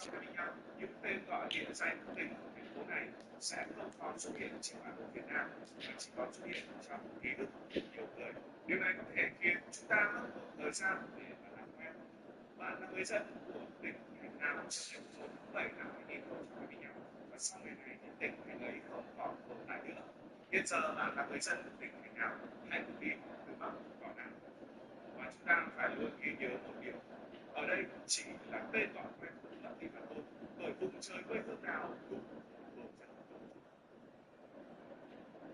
Australia, những tên gọi địa danh tỉnh thành phố này sẽ không còn xuất hiện trên bản đồ Việt Nam mà chỉ còn xuất hiện trong ký ức của nhiều người. Điều này có thể khiến chúng ta mất một thời gian để mà làm quen. Bạn là người dân của tỉnh thành nào trong ngày 1 tháng 7 năm 2025 và sau ngày này thì tỉnh thành ấy không còn tồn tại nữa. Hiện giờ bạn là người dân của tỉnh thành nào? Hãy cùng đi từ Bắc vào Nam. Và chúng ta phải luôn ghi nhớ một điều, ở đây chỉ là tên gọi quen thuộc là tỉnh Hà Nội, bởi vùng trời quê hương nào cũng gồm rất nhiều.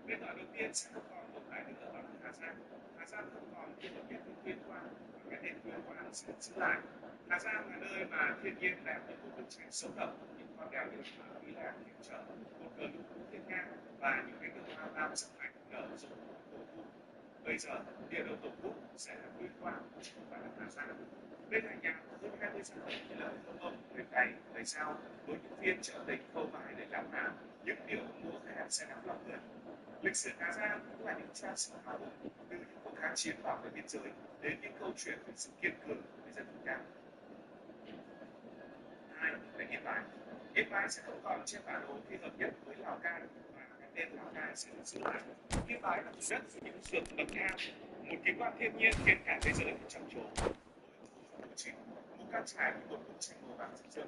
Tên gọi đầu tiên sẽ không còn tồn tại nữa, đó là Hà Giang. Hà Giang không còn nhưng mà biết Tuyên Quang và cái tên Tuyên Quang sẽ giữ lại. Hà Giang là nơi mà thiên nhiên đẹp với một bức tranh sống động, những con đèo điện thoại Mỹ Làng hiểm trở, một cờ lũ thiên ngang và những cánh đồng hoa lam sắc mạch nở rộ mùa thu. Bây giờ địa đầu tổ quốc sẽ là Tuyên Quang chứ không phải là Hà Giang. Bên hành nhà có hơn 20 sản phẩm thịt lợn thơm bông, thịt cay, thịt sao với những phiên chợ tình khâu vai để làm hàng, những điệu múa khen sẽ nắm lòng người. Lịch sử Hà Giang cũng là những trang sử hào hùng từ những cuộc kháng chiến bảo vệ biên giới đến những câu chuyện về sự kiên cường của người dân vùng cao. Hai là Yên Bái. Yên Bái sẽ không còn trên bản đồ khi hợp nhất với Lào Cai và cái tên Lào Cai sẽ được giữ lại. Yên Bái là vùng đất của những ruộng bậc thang, một kỳ quan thiên nhiên khiến cả thế giới phải trầm trồ. Với thủ chính, một căn trải với một bức tranh màu vàng rực rỡ.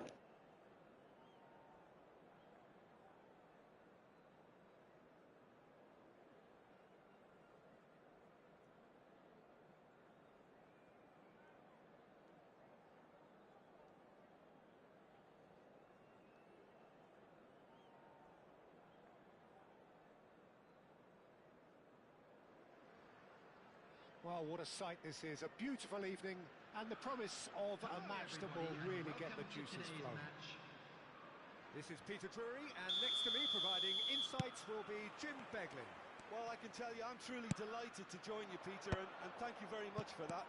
Well, what a sight this is. A beautiful evening and the promise of a match that will really get the juices flowing. This is Peter Drury, and next to me providing insights will be Jim Beglin. Well, I can tell you I'm truly delighted to join you, Peter, and thank you very much for that.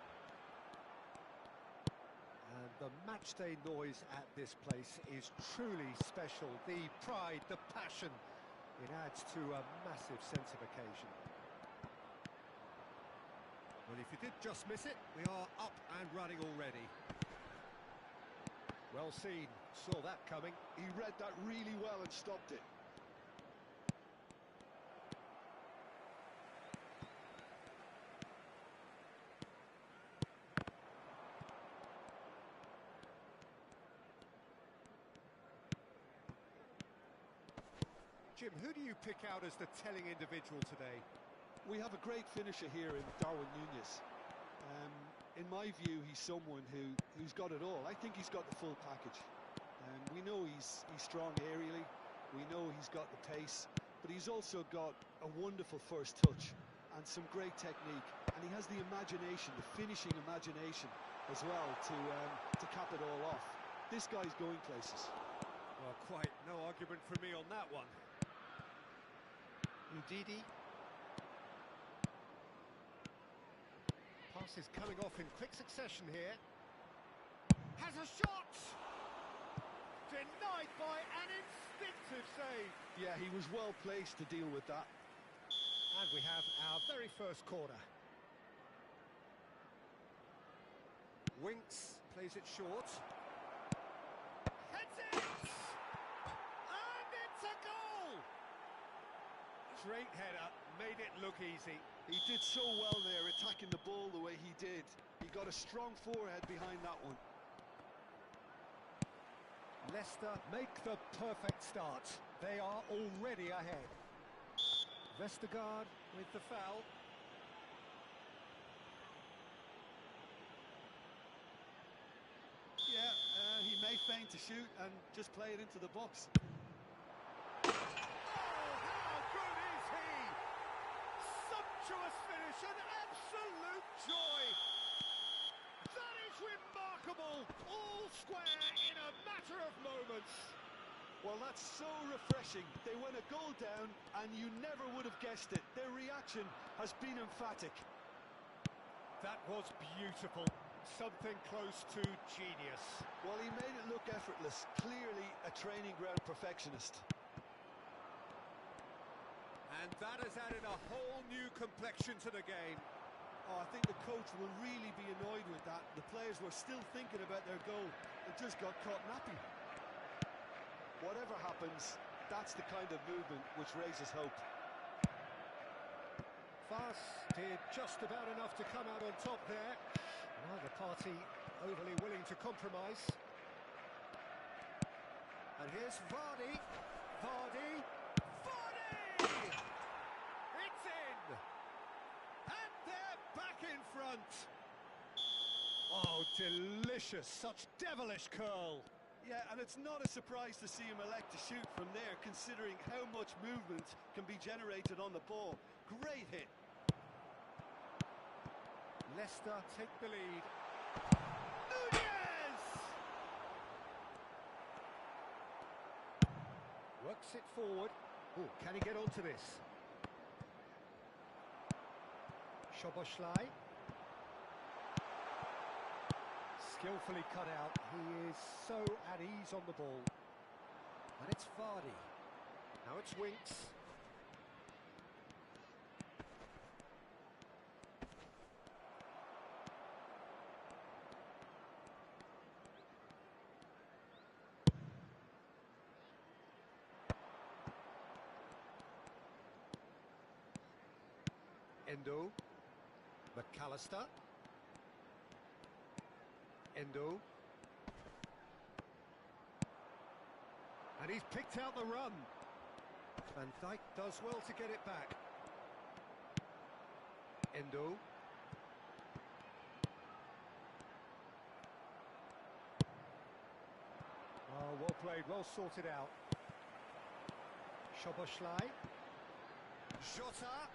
And the matchday noise at this place is truly special. The pride, the passion, it adds to a massive sense of occasion. Well, if you did just miss it, we are up and running already. Well seen, saw that coming. He read that really well and stopped it. Jim, who do you pick out as the telling individual today? We have a great finisher here in Darwin Núñez. In my view, he's someone who's got it all. I think he's got the full package. We know he's strong aerially, we know he's got the pace, but he's also got a wonderful first touch and some great technique. And he has the imagination, the finishing imagination as well to cap it all off. This guy's going places. Well, quite no argument from me on that one. Ndidi. Pass is coming off in quick succession here. Has a shot! Denied by an instinctive save. Yeah, he was well placed to deal with that. And we have our very first corner. Winks, plays it short. Heads it! And it's a goal! Straight header, made it look easy. He did so well there, attacking the ball the way he did. He got a strong forehead behind that one. Leicester make the perfect start. They are already ahead. Vestergaard with the foul. Yeah, he may feign to shoot and just play it into the box. Sumptuous finish, an absolute joy. That is remarkable, all square in a matter of moments. Well, that's so refreshing. They went a goal down and you never would have guessed it. Their reaction has been emphatic. That was beautiful, something close to genius. Well, he made it look effortless, clearly a training ground perfectionist. And that has added a whole new complexion to the game. Oh, I think the coach will really be annoyed with that. The players were still thinking about their goal and just got caught napping. Whatever happens, that's the kind of movement which raises hope. Fast did just about enough to come out on top there. Neither party overly willing to compromise. And here's Vardy. Vardy! It's in! And they're back in front! Oh, delicious! Such devilish curl! Yeah, and it's not a surprise to see him elect to shoot from there, considering how much movement can be generated on the ball. Great hit. Leicester take the lead. Nunez! Works it forward. Oh, can he get onto this? Szoboszlai. Skillfully cut out. He is so at ease on the ball. And it's Vardy. Now it's Winks. Endo. McAllister. Endo. And he's picked out the run. Van Dijk does well to get it back. Endo. Oh, well played, well sorted out. Szoboszlai. Jota.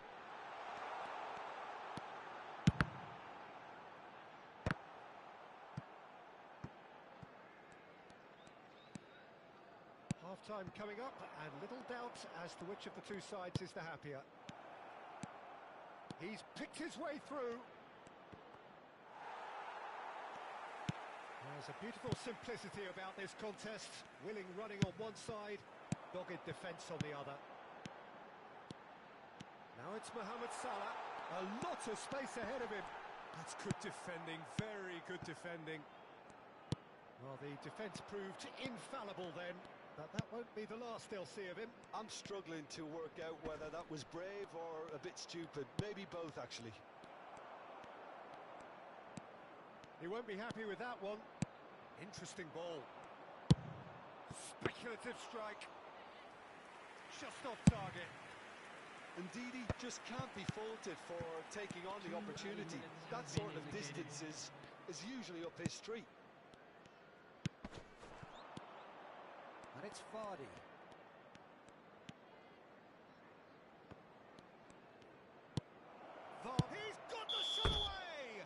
Half-time coming up, and little doubt as to which of the two sides is the happier. He's picked his way through. There's a beautiful simplicity about this contest. Willing running on one side, dogged defence on the other. Now it's Mohamed Salah. A lot of space ahead of him. That's good defending, very good defending. Well, the defence proved infallible then. But that won't be the last they'll see of him. I'm struggling to work out whether that was brave or a bit stupid. Maybe both, actually. He won't be happy with that one. Interesting ball. Speculative strike. Just off target. Indeed, he just can't be faulted for taking on the opportunity. That sort of distance is usually up his street. And it's Vardy. He's got the shot away!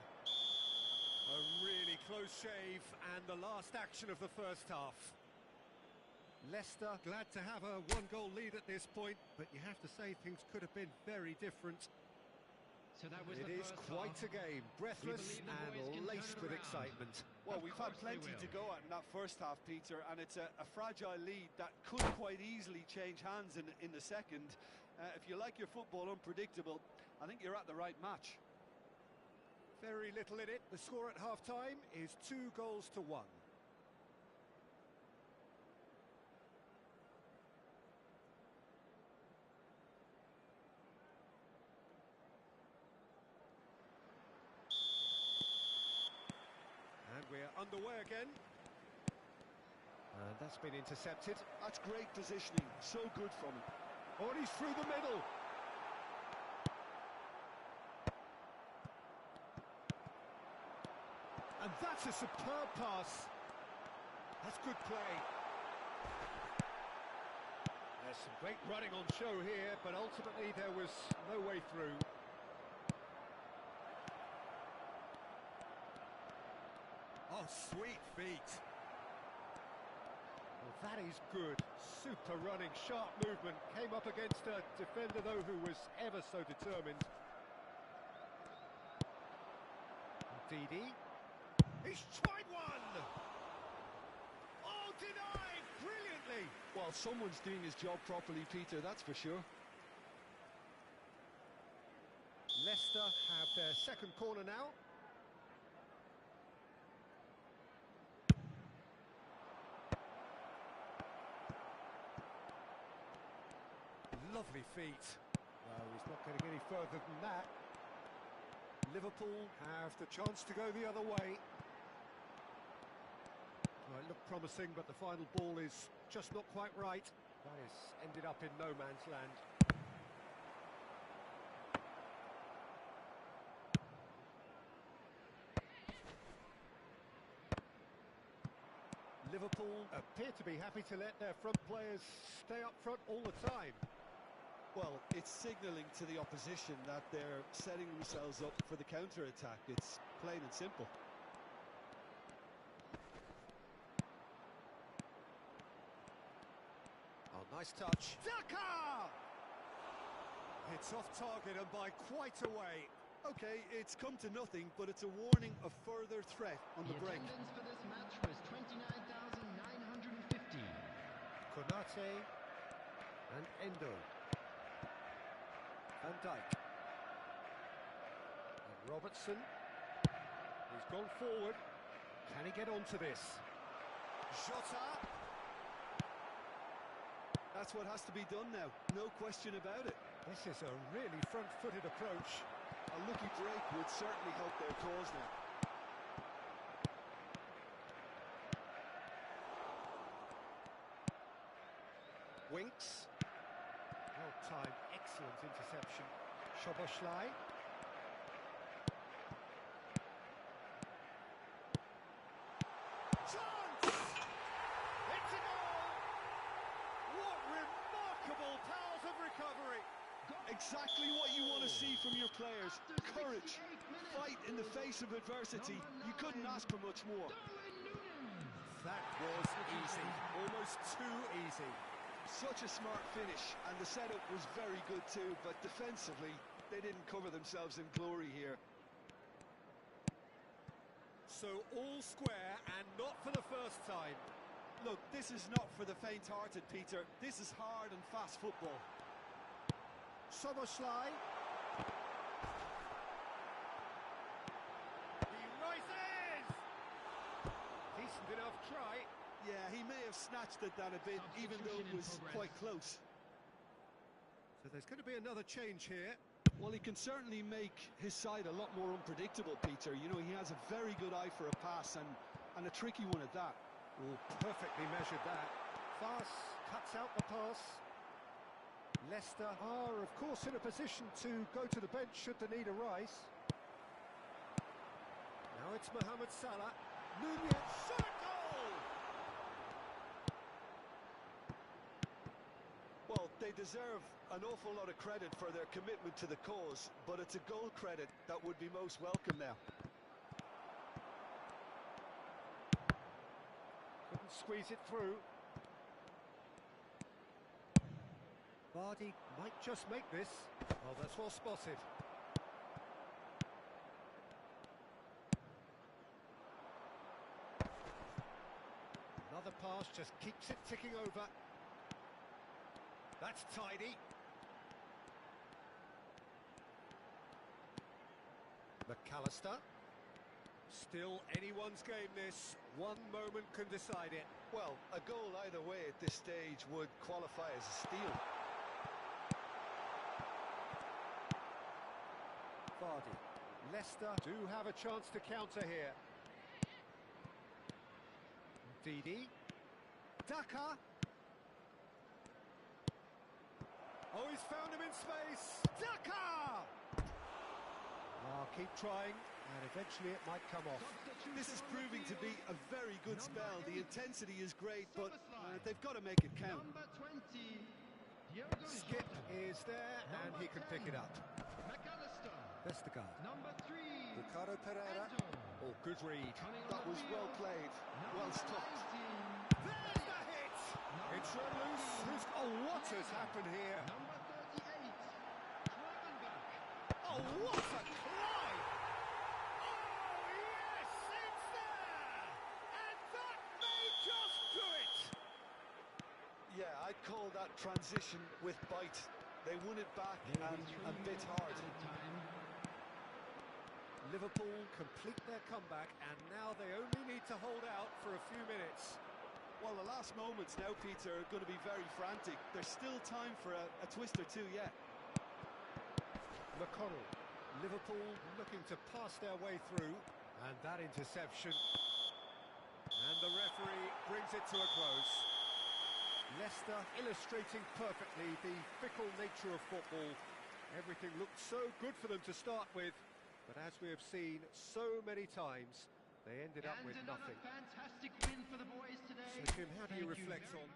A really close shave, and the last action of the first half. Leicester glad to have a one-goal lead at this point, but you have to say things could have been very different. So that was it is quite a game, breathless and laced with excitement. Well, we've had plenty to go at in that first half, Peter, and it's a fragile lead that could quite easily change hands in the second. If you like your football unpredictable, I think you're at the right match. Very little in it. The score at half-time is 2-1. And we're underway again. And that's been intercepted. That's great positioning, so good from him. Oh, and he's through the middle. And that's a superb pass. That's good play. There's some great running on show here, but ultimately there was no way through. Oh, sweet feet. Well, that is good. Super running, sharp movement. Came up against a defender, though, who was ever so determined. Didi. He's tried one! Oh, denied! Brilliantly! Well, someone's doing his job properly, Peter, that's for sure. Leicester have their second corner now. Lovely feet. No, he's not getting any further than that. Liverpool have the chance to go the other way. Well, it looked promising, but the final ball is just not quite right. That has ended up in no man's land. Liverpool appear to be happy to let their front players stay up front all the time. Well, it's signalling to the opposition that they're setting themselves up for the counter-attack. It's plain and simple. Oh, nice touch. Daka! It's off target and by quite a way. Okay, it's come to nothing, but it's a warning of further threat on the break. Attendance for this match was 29,950. Konate and Endo. Van Dijk. And Robertson. He's gone forward. Can he get onto this? Jota. That's what has to be done now, no question about it. This is a really front-footed approach. A lucky break would certainly help their cause now. Winks. Well-timed, excellent interception. Szoboszlai. Chance! It's a goal! What remarkable powers of recovery! Exactly what you want to see from your players. Courage, fight in the face of adversity. You couldn't ask for much more. That was easy, almost too easy. Such a smart finish, and the setup was very good too, but defensively, they didn't cover themselves in glory here. So all square, and not for the first time. Look, this is not for the faint-hearted, Peter. This is hard and fast football. Szoboszlai. He rises! Decent enough try. Yeah, he may have snatched at that a bit, even though it was quite close. So there's going to be another change here. Well, he can certainly make his side a lot more unpredictable, Peter. You know, he has a very good eye for a pass, and a tricky one at that. Oh, perfectly measured that. Fast cuts out the pass. Leicester are, of course, in a position to go to the bench should the need arise. Now it's Mohamed Salah. Nunez, shot a goal! Well, they deserve an awful lot of credit for their commitment to the cause, but it's a goal credit that would be most welcome now. Couldn't squeeze it through. Vardy might just make this. Oh, that's well spotted. Another pass just keeps it ticking over. That's tidy. McAllister. Still anyone's game this. One moment can decide it. Well, a goal either way at this stage would qualify as a steal. Vardy. Leicester do have a chance to counter here. Didi. Daka. Oh, he's found him in space. Daka! Oh, keep trying, and eventually it might come off. This is proving to be a very good spell. The intensity is great, but they've got to make it count. Number 20. Skip is there, and he can pick it up. McAllister. Vestergaard. Number 3. Ricardo Pereira. Oh, good read. That was well played, well stopped. There's the hit! It's run loose. Oh, what has happened here? Number 38. Gravenberch. Oh, what a climb! Oh, yes, it's there! And that may just do it! Yeah, I'd call that transition with bite. They won it back and a bit hard. Liverpool complete their comeback, and now they only need to hold out for a few minutes. Well, the last moments now, Peter, are going to be very frantic. There's still time for a twist or two yet. McConnell. Liverpool looking to pass their way through. And that interception. And the referee brings it to a close. Leicester illustrating perfectly the fickle nature of football. Everything looked so good for them to start with, but as we have seen so many times, they ended up with nothing. Fantastic win for the boys today. So Jim, how do you reflect on...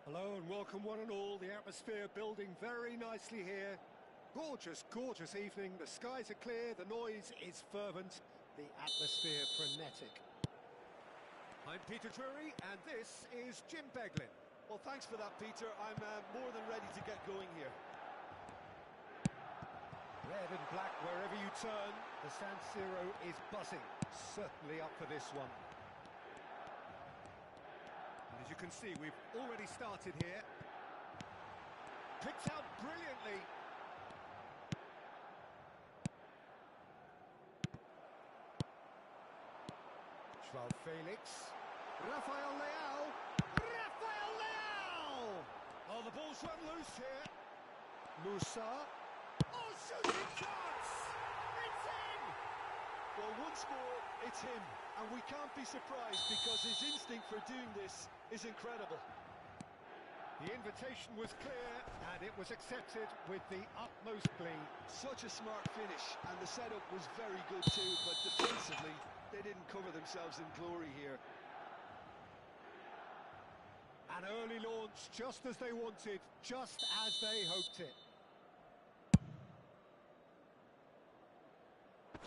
Hello and welcome one and all. The atmosphere building very nicely here. Gorgeous, gorgeous evening. The skies are clear, the noise is fervent, the atmosphere frenetic. I'm Peter Drury and this is Jim Beglin. Well, thanks for that, Peter. I'm more than ready to get going here. Red and black wherever you turn, the San Siro is buzzing. Certainly up for this one. And as you can see, we've already started here. Picked out brilliantly. João Felix. Rafael Leao. Rafael Leao! Oh, the ball's run loose here. Musa. Oh, shooting chance! It's in! Well, once more, it's him, and we can't be surprised because his instinct for doing this is incredible. The invitation was clear, and it was accepted with the utmost glee. Such a smart finish, and the setup was very good too, but defensively, they didn't cover themselves in glory here. An early launch, just as they wanted, just as they hoped it.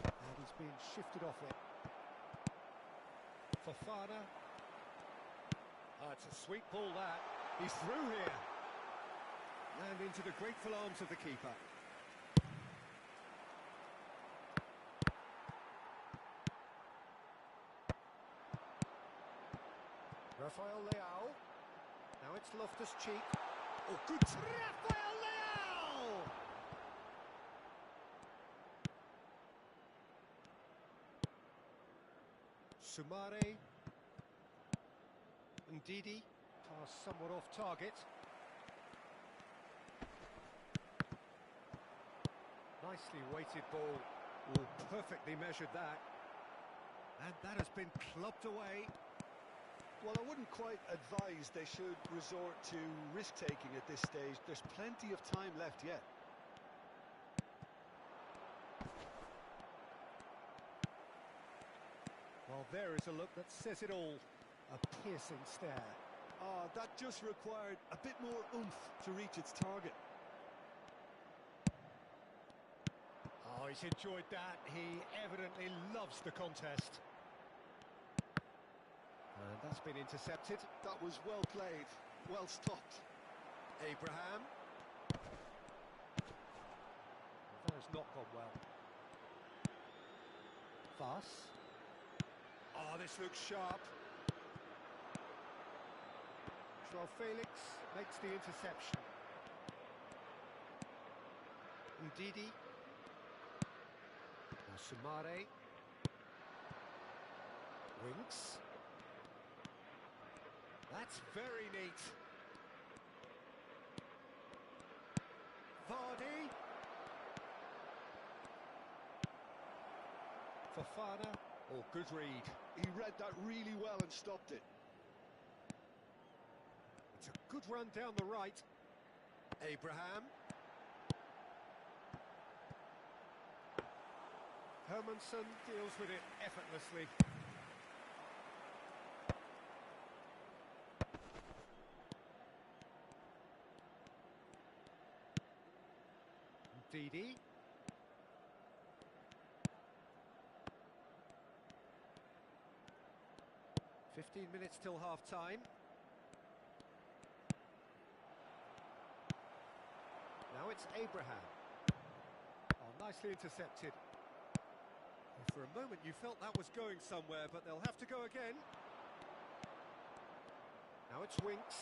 And he's being shifted off it. Fofana. It's a sweet ball, that. He's through here. And into the grateful arms of the keeper. Rafael Leao. Now it's Loftus-Cheek. Oh, good. Rafael Leao! Sumare. Ndidi. Pass somewhat off target. Nicely weighted ball. Oh, perfectly measured that. And that has been clubbed away. Well, I wouldn't quite advise they should resort to risk-taking at this stage. There's plenty of time left yet. Well, there is a look that says it all. A piercing stare. Ah, that just required a bit more oomph to reach its target. Oh, he's enjoyed that. He evidently loves the contest. And that's been intercepted. That was well played, well stopped. Abraham. That has not gone well. Fass. Oh, this looks sharp. Joao Felix makes the interception. Ndidi. Sumare. Winks. That's very neat. Vardy. Fofana. Oh, good read. He read that really well and stopped it. It's a good run down the right. Abraham. Hermanson deals with it effortlessly. Ndidi. Minutes till half-time. Now it's Abraham. Oh, nicely intercepted. For a moment you felt that was going somewhere, but they'll have to go again. Now it's Winks.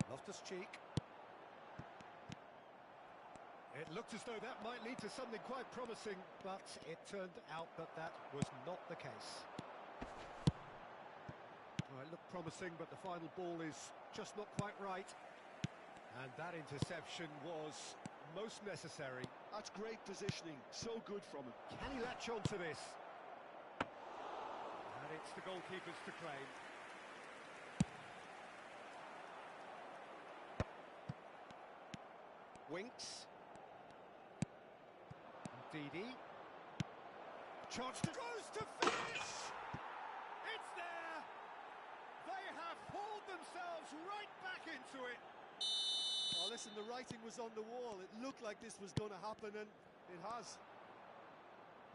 Loftus-Cheek. It looked as though that might lead to something quite promising, but it turned out that that was not the case. Well, it looked promising, but the final ball is just not quite right. And that interception was most necessary. That's great positioning, so good from him. Can he latch on to this? And it's the goalkeepers to claim. Winks. Ndidi. Chance to goes to finish! It's there! They have hauled themselves right back into it. Oh, listen, the writing was on the wall. It looked like this was going to happen, and it has.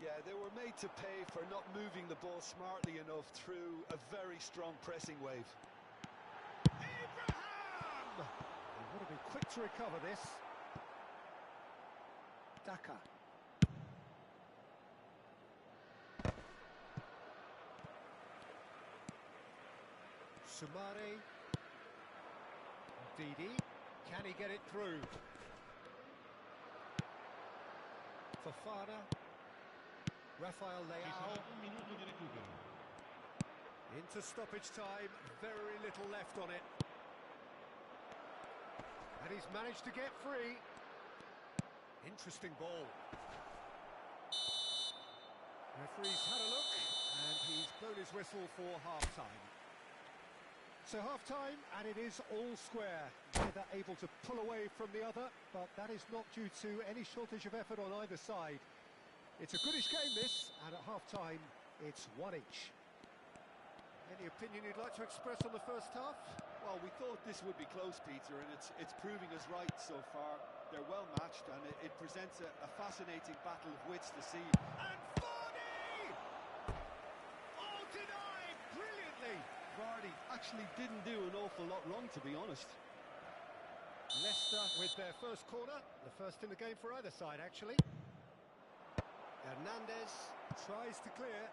Yeah, they were made to pay for not moving the ball smartly enough through a very strong pressing wave. Abraham! They want to be quick to recover this. Daka. Sumare. Ndidi. Can he get it through? Fofana. Rafael Leao. Into stoppage time, very little left on it. And he's managed to get free. Interesting ball. Referee's had a look, and he's blown his whistle for half-time. So half-time, and it is all square. Neither able to pull away from the other, but that is not due to any shortage of effort on either side. It's a goodish game, this, and at half-time, it's one each. Any opinion you'd like to express on the first half? Well, we thought this would be close, Peter, and it's proving us right so far. They're well matched, and it presents a fascinating battle of wits to see. And Vardy! Oh, denied brilliantly! Vardy actually didn't do an awful lot wrong, to be honest. Leicester with their first corner, the first in the game for either side, actually. Hernandez tries to clear.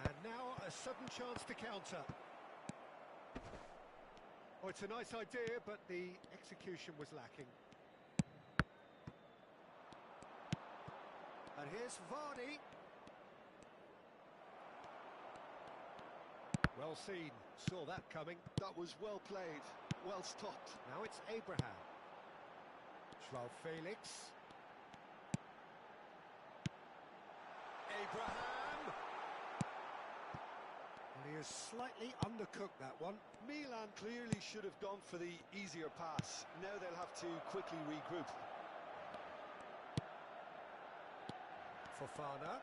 And now a sudden chance to counter. Oh, it's a nice idea, but the execution was lacking. And here's Vardy. Well seen, saw that coming. That was well played, well stopped. Now it's Abraham. Joao Felix. Abraham! Well, he has slightly undercooked that one. Milan clearly should have gone for the easier pass. Now they'll have to quickly regroup. Fofana.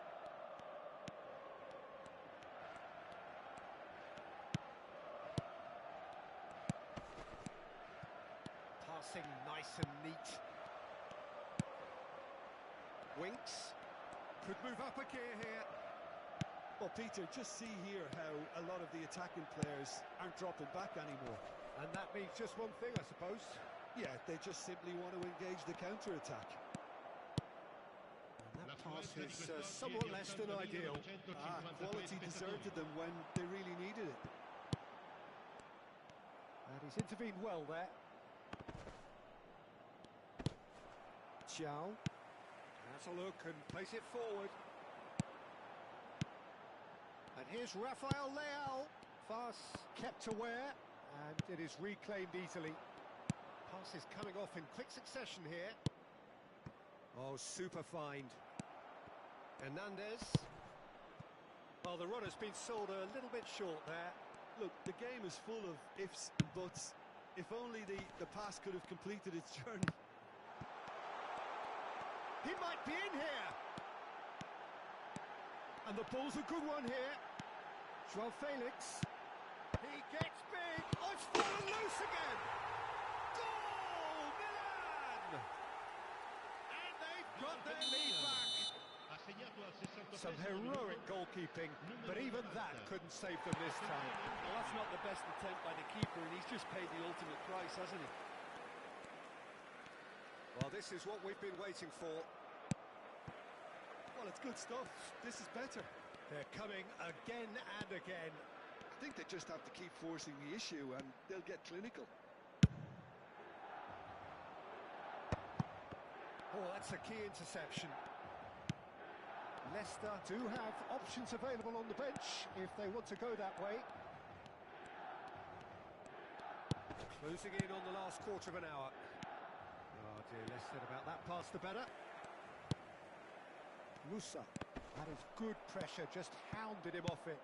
Passing nice and neat. Winks. Could move up a gear here. Well, Peter, just see here how a lot of the attacking players aren't dropping back anymore. And that means just one thing, I suppose. Yeah, they just simply want to engage the counter-attack. And that pass is somewhat less than ideal. Quality deserted them when they really needed it. And he's intervened well there. Chow has a look and plays it forward. And here's Rafael Leao. Pass kept aware, and it is reclaimed easily. Pass is coming off in quick succession here. Oh, super find. Hernandez. Well, the runner's been sold a little bit short there. Look, the game is full of ifs and buts. If only the pass could have completed its journey. He might be in here. And the ball's a good one here. Joao Felix. He gets big. Oh, it's fallen loose again. Goal, Milan! And they've got their lead back. Some heroic goalkeeping, but even that couldn't save them this time. Well, that's not the best attempt by the keeper, and he's just paid the ultimate price, hasn't he? Well, this is what we've been waiting for. Well, it's good stuff. This is better. They're coming again and again. I think they just have to keep forcing the issue, and they'll get clinical. Oh, that's a key interception. Leicester do have options available on the bench if they want to go that way. Closing in on the last quarter of an hour. Oh dear, less said about that pass the better. Musa, that is good pressure, just hounded him off it.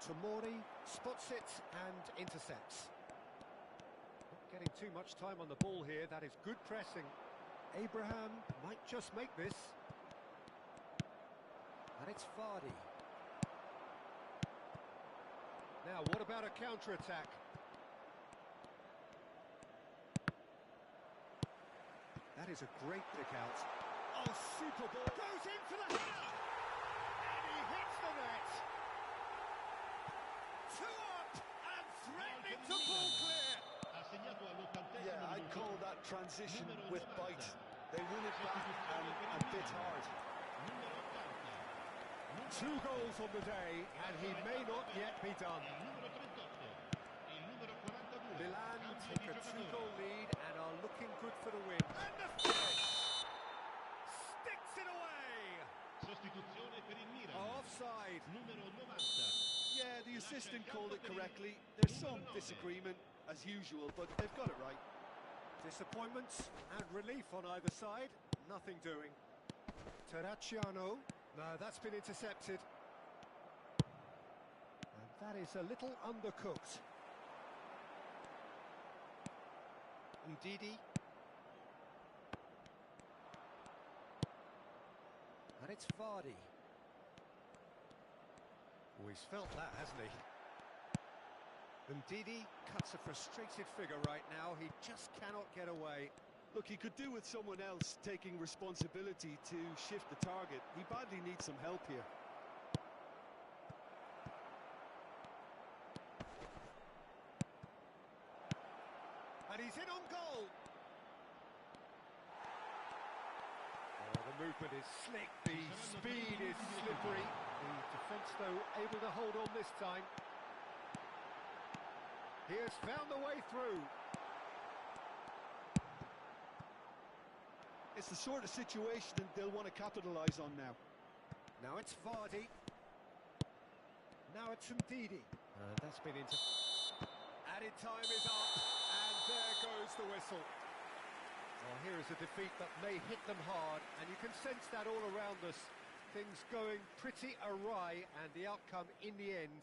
Tomori spots it and intercepts. Not getting too much time on the ball here, that is good pressing. Abraham might just make this. And it's Vardy. Now, what about a counter-attack? That is a great kick out. Oh, super ball. Goes in for the header! And he hits the net! Two up and threatening to pull clear! Yeah, I'd call that transition with bite. They win it back and bit hard. 2 goals on the day, and he may not yet be done. Milan take a 2-goal lead and are looking good for the win. And the finish! Sticks it away! Offside. Yeah, the assistant called it correctly. There's some disagreement. as usual, but they've got it right. Disappointments and relief on either side. Nothing doing. Terracciano. No, that's been intercepted. And that is a little undercooked. Ndidi. And it's Vardy. Oh, he's felt that, hasn't he? Ndidi cuts a frustrated figure right now. He just cannot get away. Look, he could do with someone else taking responsibility to shift the target. He badly needs some help here. And he's in on goal. Oh, the movement is slick, the speed is slippery. The defence, though, able to hold on this time. He has found the way through. It's the sort of situation that they'll want to capitalise on now. Now it's Vardy. Now it's Ndidi. That's been into... Added time is up, and there goes the whistle. Well, here is a defeat that may hit them hard, and you can sense that all around us. Things going pretty awry, and the outcome in the end,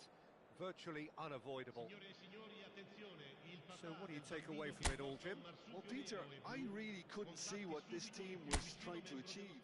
virtually unavoidable. So what do you take away from it all, Jim? Well, Peter, I really couldn't see what this team was trying to achieve.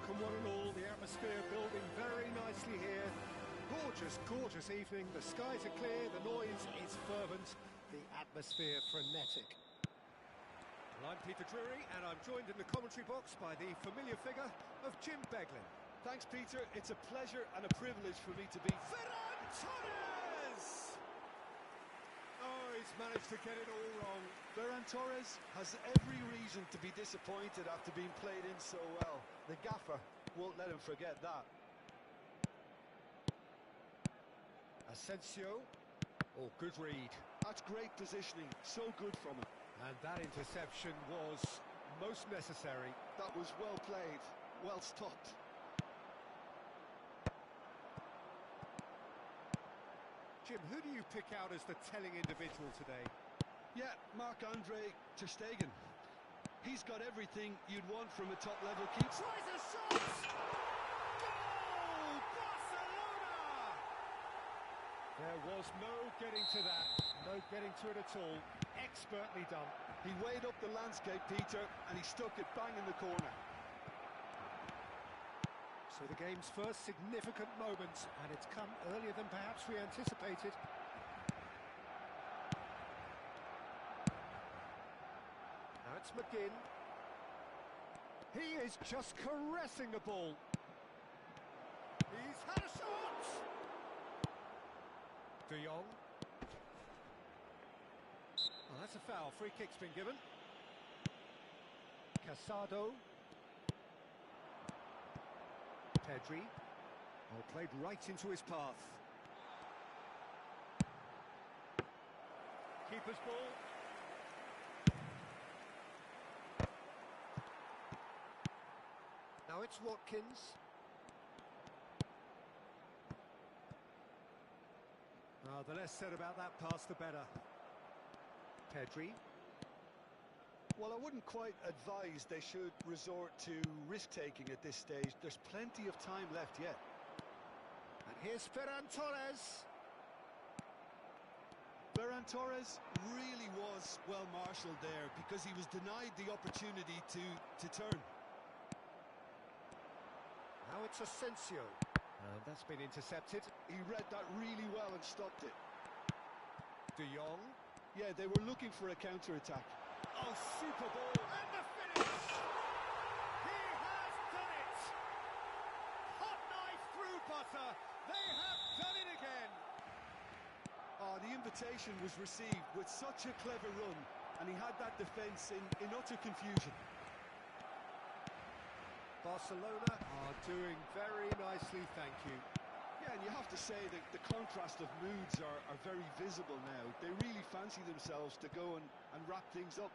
welcome one and all. The atmosphere building very nicely here. Gorgeous, gorgeous evening. The skies are clear, the noise is fervent, the atmosphere frenetic. Well, I'm Peter Drury, and I'm joined in the commentary box by the familiar figure of Jim Beglin. Thanks, Peter. It's a pleasure and a privilege for me to be... Ferran Torres! Oh, he's managed to get it all wrong. Ferran Torres has every reason to be disappointed after being played in so well. The gaffer won't let him forget that. Asensio. Oh, good read. That's great positioning. So good from him. And that interception was most necessary. That was well played. Well stopped. Jim, who do you pick out as the telling individual today? Yeah, Marc-Andre ter Stegen. He's got everything you'd want from a top-level keeper. Tries a shot! Goal! Barcelona! There was no getting to that. No getting to it at all. Expertly done. He weighed up the landscape, Peter, and he stuck it bang in the corner. So the game's first significant moment, and it's come earlier than perhaps we anticipated. Now it's McGinn. He is just caressing the ball. He's had a shot! De Jong. Well, that's a foul. Free kick's been given. Casado. Pedri. Oh, played right into his path. Keeper's ball. Now it's Watkins. The less said about that pass, the better. Pedri. Well, I wouldn't quite advise they should resort to risk-taking at this stage. There's plenty of time left yet. And here's Ferran Torres. Ferran Torres really was well marshalled there because he was denied the opportunity to turn. Now it's Asensio. And that's been intercepted. He read that really well and stopped it. De Jong. Yeah, they were looking for a counter-attack. Oh, super ball. And the finish! He has done it! Hot knife through butter. They have done it again. Oh, the invitation was received with such a clever run, and he had that defence in utter confusion. Barcelona are doing very nicely, thank you. Yeah, and you have to say that the contrast of moods are very visible now. They really fancy themselves to go and wrap things up.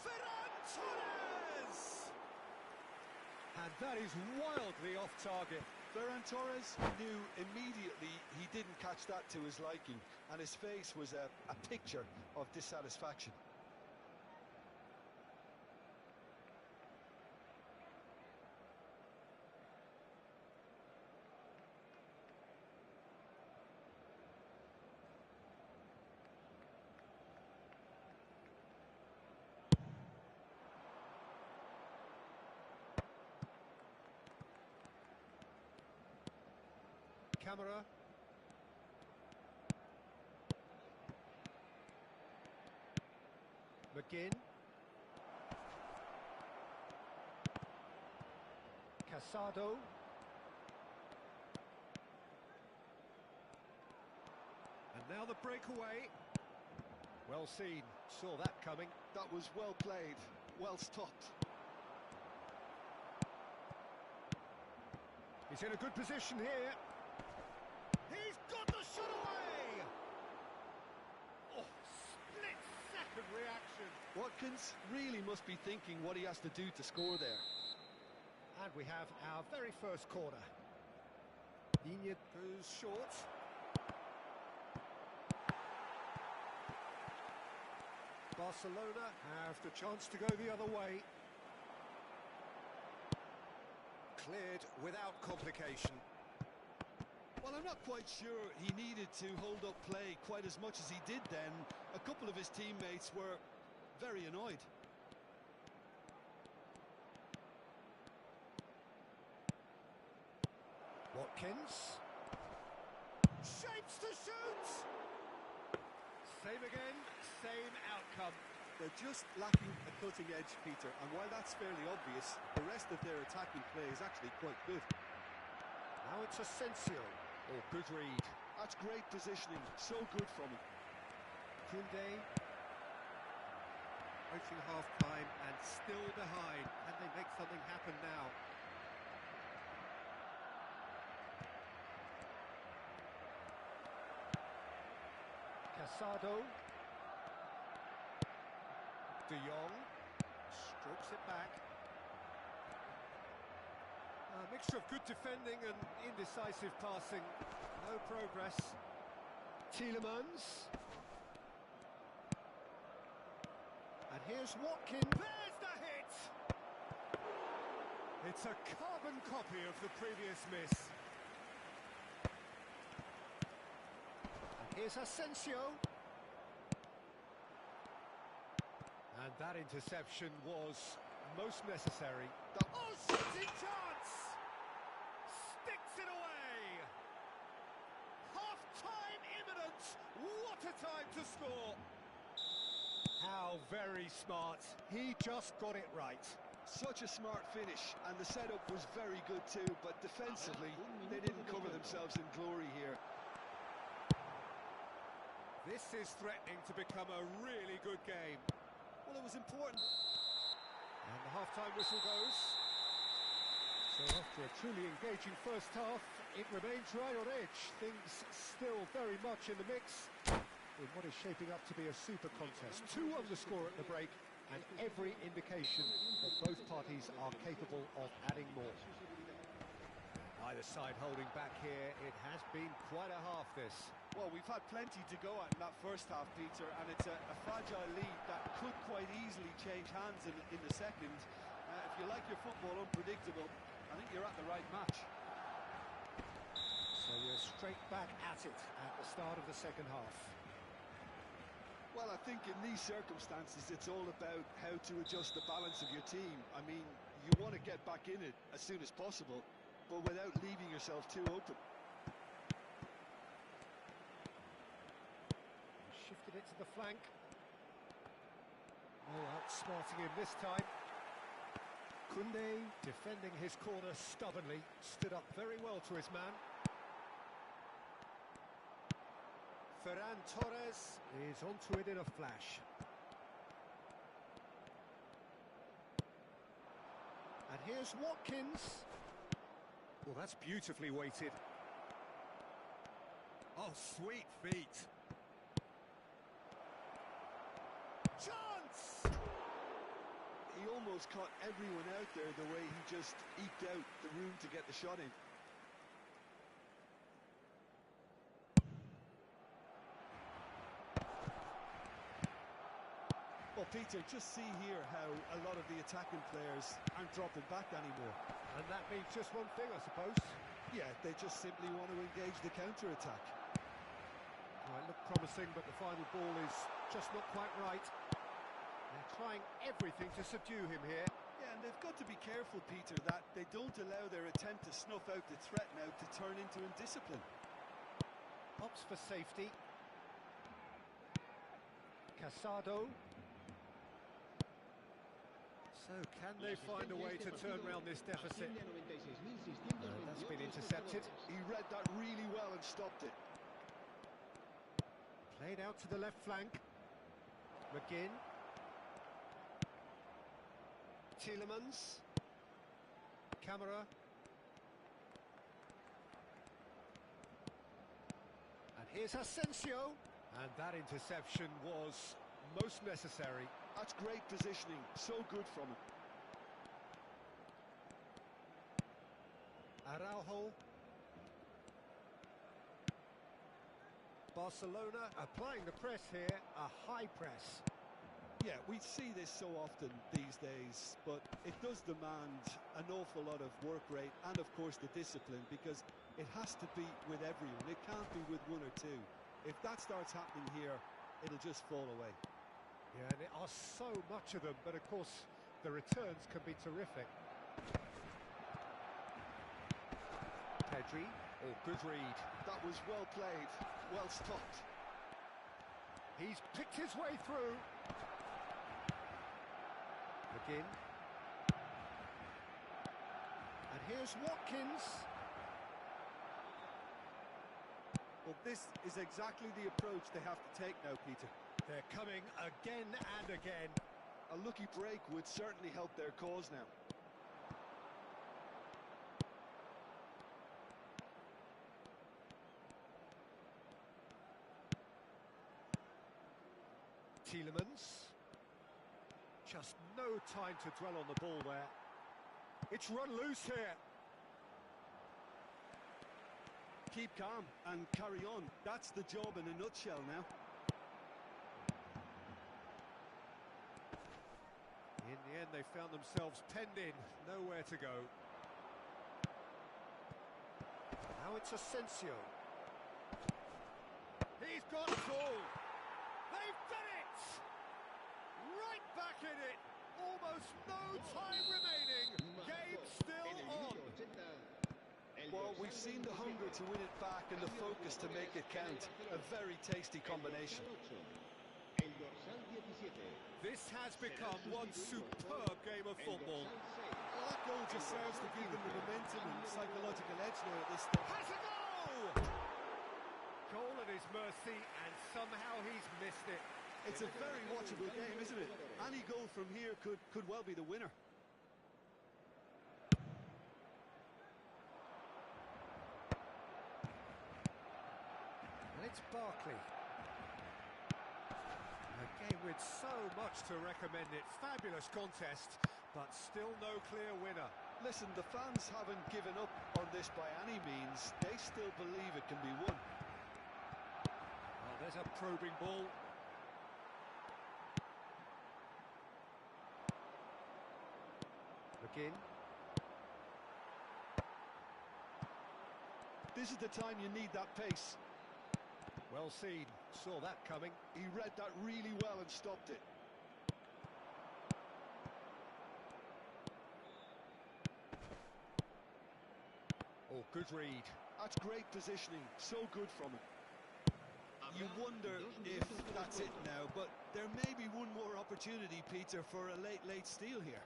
Ferran Torres! And that is wildly off target. Ferran Torres knew immediately he didn't catch that to his liking, and his face was a picture of dissatisfaction. Camera. McGinn. Casado. And now the breakaway. Well seen. Saw that coming. That was well played. Well stopped. He's in a good position here. He's got the shot away! Oh, split-second reaction. Watkins really must be thinking what he has to do to score there. And we have our very first corner. Iñigo goes short. Barcelona have the chance to go the other way. Cleared without complication. Well, I'm not quite sure he needed to hold up play quite as much as he did then. A couple of his teammates were very annoyed. Watkins. Shapes to shoot! Same again, same outcome. They're just lacking a cutting edge, Peter, and while that's fairly obvious, the rest of their attacking play is actually quite good. Now it's Asensio. Oh, good read. That's great positioning, so good from him. Koundé. Approaching half-time and still behind. Can they make something happen now? Casado. De Jong strokes it back. A mixture of good defending and indecisive passing. No progress. Tielemans. And here's Watkins. There's the hit! It's a carbon copy of the previous miss. And here's Asensio. And that interception was most necessary. Oh, shooting chance! Sticks it away! Half-time imminent! What a time to score! How very smart. He just got it right. Such a smart finish, and the setup was very good too, but defensively, they didn't cover themselves in glory here. This is threatening to become a really good game. Well, it was important. And the half-time whistle goes. So after a truly engaging first half, it remains right on edge. Things still very much in the mix in what is shaping up to be a super contest. 2-1 the score at the break, and every indication that both parties are capable of adding more. Either side holding back here. It has been quite a half, this. Well, we've had plenty to go at in that first half, Peter, and it's a fragile lead that could quite easily change hands in the second. If you like your football unpredictable, I think you're at the right match. So you're straight back at it at the start of the second half. Well, I think in these circumstances, it's all about how to adjust the balance of your team. I mean, you want to get back in it as soon as possible, but without leaving yourself too open. Shifted it to the flank. Oh, outsmarting him this time. Koundé, defending his corner stubbornly, stood up very well to his man. Ferran Torres is onto it in a flash. And here's Watkins. Well, that's beautifully weighted. Oh, sweet feet. Chance! He almost caught everyone out there the way he just eked out the room to get the shot in. Well, Peter, just see here how a lot of the attacking players aren't dropping back anymore. And that means just one thing, I suppose. Yeah, they just simply want to engage the counter-attack. Well, it looked promising, but the final ball is just not quite right. They're trying everything to subdue him here. Yeah, and they've got to be careful, Peter, that they don't allow their attempt to snuff out the threat now to turn into indiscipline. Opts for safety. Casado. So, can they find a way to turn around this deficit? That's been intercepted. He read that really well and stopped it. Played out to the left flank. McGinn. Tielemans. Camera. And here's Asensio. And that interception was most necessary. That's great positioning, so good from him. Araujo. Barcelona applying the press here, a high press. Yeah, we see this so often these days, but it does demand an awful lot of work rate and, of course, the discipline, because it has to be with everyone. It can't be with one or two. If that starts happening here, it'll just fall away. Yeah, and there are so much of them, but of course the returns can be terrific. Pedri. Oh, good read. That was well played, well stopped. He's picked his way through. McGinn. And here's Watkins. Well, this is exactly the approach they have to take now, Peter. They're coming again and again. A lucky break would certainly help their cause now. Tielemans. Just no time to dwell on the ball there. It's run loose here. Keep calm and carry on. That's the job in a nutshell now. In the end, they found themselves penned in, nowhere to go. Now it's Asensio. He's got the ball. They've done it! Right back in it. Almost no time remaining. Game still on. Well, we've seen the hunger to win it back and the focus to make it count. A very tasty combination. This has become one superb game of football. Well, that goal just serves to give them the momentum and psychological edge now at this stage. Has a goal! Goal at his mercy, and somehow he's missed it. It's a very watchable game, isn't it? Any goal from here could well be the winner. And it's Barkley. A game with so much to recommend it. Fabulous contest, but still no clear winner. Listen, the fans haven't given up on this by any means. They still believe it can be won. Well, there's a probing ball. McGinn. This is the time you need that pace. Well seen, saw that coming. He read that really well and stopped it. Oh, good read. That's great positioning, so good from him. You wonder if that's it now, but there may be one more opportunity, Peter, for a late steal here.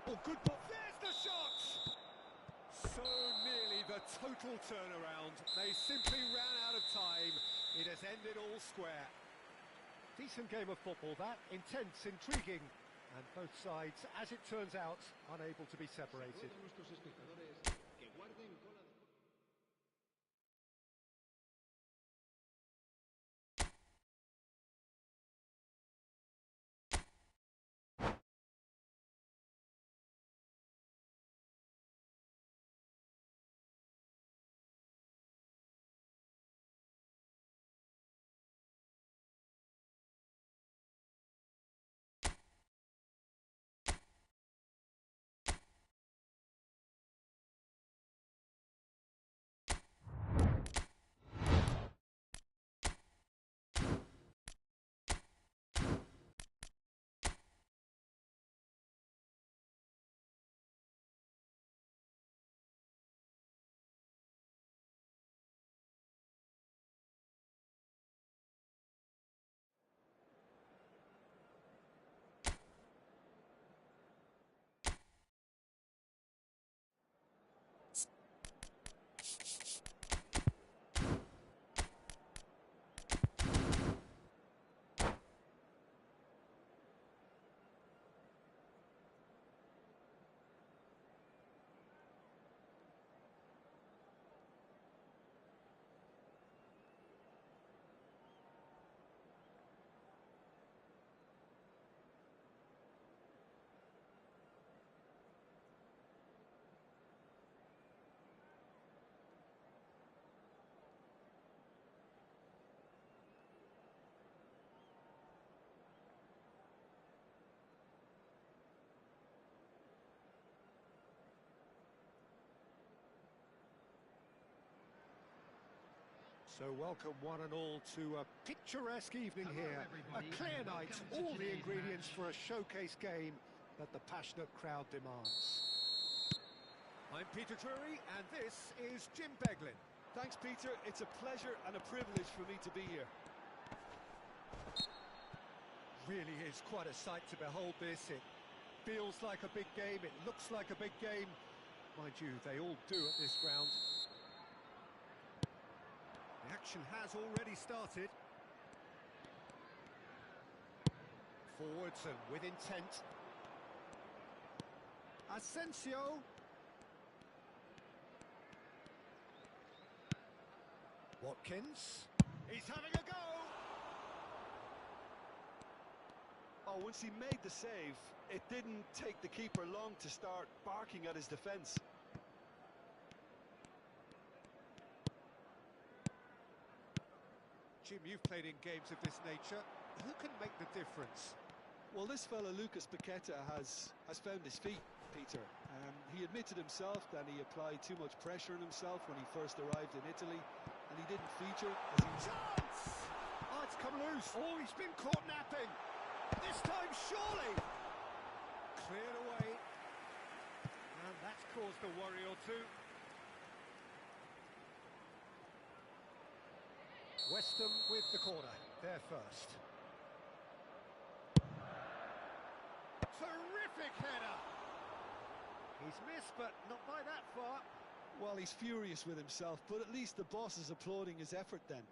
Oh, good ball. There's the shot! So nearly the total turnaround. They simply ran out of time. It has ended all square. Decent game of football, that. Intense, intriguing. And both sides, as it turns out, unable to be separated. So welcome one and all to a picturesque evening here. A clear night, all the ingredients for a showcase game that the passionate crowd demands. I'm Peter Drury, and this is Jim Beglin. Thanks, Peter. It's a pleasure and a privilege for me to be here. Really is quite a sight to behold this. It feels like a big game, it looks like a big game. Mind you, they all do at this ground. The action has already started. Forwards and with intent. Asensio. Watkins. He's having a go. Oh, once he made the save, it didn't take the keeper long to start barking at his defence. Jim, you've played in games of this nature. Who can make the difference? Well, this fella, Lucas Paqueta, has found his feet, Peter. He admitted himself that he applied too much pressure on himself when he first arrived in Italy, and he didn't feature as he... Chance! Oh, it's come loose. Oh, he's been caught napping. This time, surely. Cleared away. And that's caused a worry or two. Westham with the corner. They're first. Terrific header. He's missed, but not by that far. Well, he's furious with himself, but at least the boss is applauding his effort then.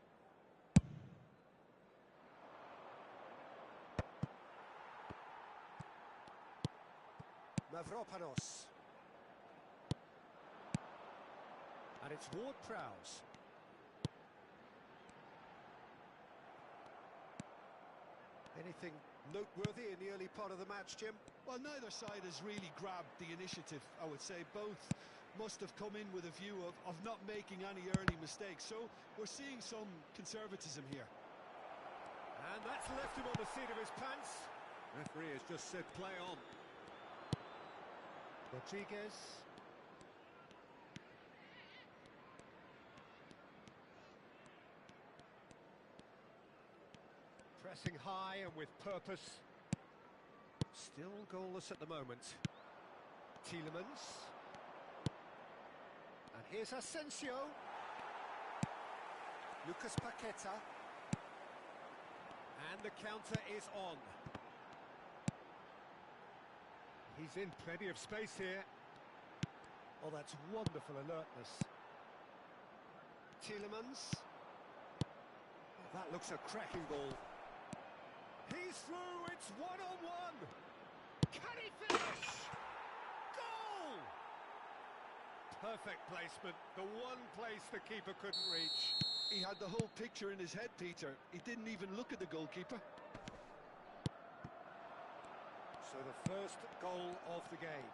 Mavropanos. And it's Ward-Prowse. Anything noteworthy in the early part of the match, Jim? Well, neither side has really grabbed the initiative, I would say. Both must have come in with a view of not making any early mistakes. So we're seeing some conservatism here. And that's left him on the seat of his pants. Referee has just said play on. Rodriguez. Pressing high and with purpose. Still goalless at the moment. Tielemans. And here's Asensio. Lucas Paqueta. And the counter is on. He's in plenty of space here. Oh, that's wonderful alertness. Tielemans. Oh, that looks a cracking ball. He's through, it's one-on-one. Can he finish? Goal! Perfect placement, the one place the keeper couldn't reach. He had the whole picture in his head, Peter. He didn't even look at the goalkeeper. So the first goal of the game.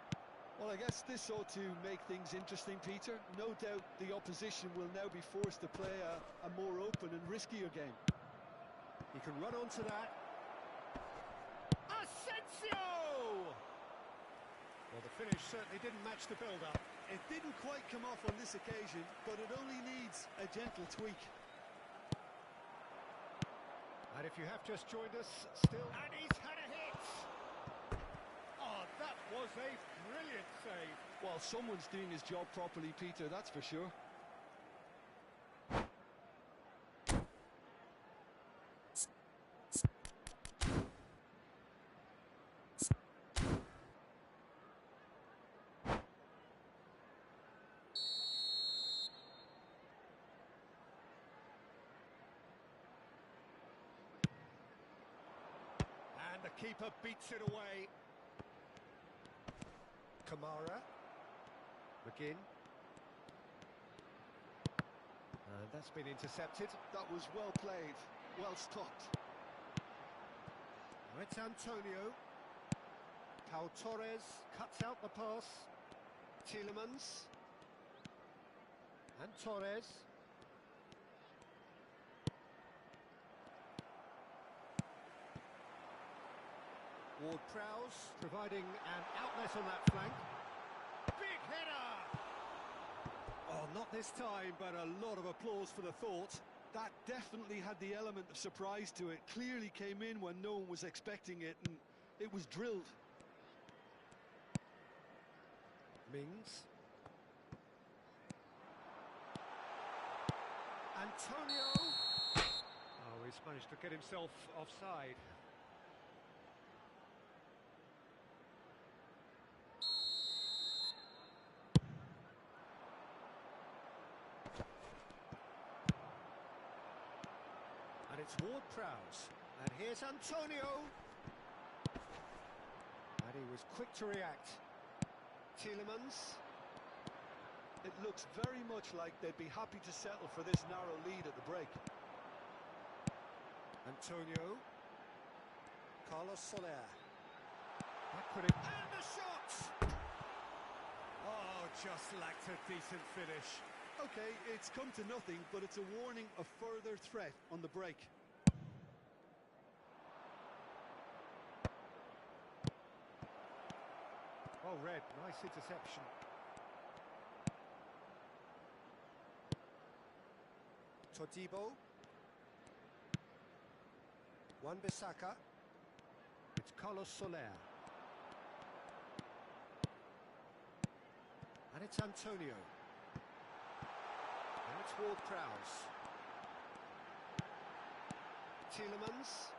Well, I guess this ought to make things interesting, Peter. No doubt the opposition will now be forced to play a more open and riskier game. He can run onto that. Asensio! Well, the finish certainly didn't match the build-up. It didn't quite come off on this occasion, but it only needs a gentle tweak. And if you have just joined us, still... And he's had a hit! Oh, that was a brilliant save. Well, someone's doing his job properly, Peter, that's for sure. The keeper beats it away. Kamara. McGinn. And that's been intercepted. That was well played, well stopped. It's Antonio. Pau Torres cuts out the pass. Tielemans. And Torres. Ward-Prowse providing an outlet on that flank. Big header! Oh, not this time, but a lot of applause for the thought. That definitely had the element of surprise to it. Clearly came in when no one was expecting it, and it was drilled. Mings. Antonio. Oh, he's managed to get himself offside. And it's Ward-Prowse. And here's Antonio. And he was quick to react. Tielemans. It looks very much like they'd be happy to settle for this narrow lead at the break. Antonio. Carlos Soler. That could have... And the shot! Oh, just lacked a decent finish. Okay, it's come to nothing, but it's a warning of further threat on the break. Oh, Red, nice interception. Todibo. Wan-Bissaka. It's Carlos Soler. And it's Antonio. And it's Ward-Prowse. Tielemans.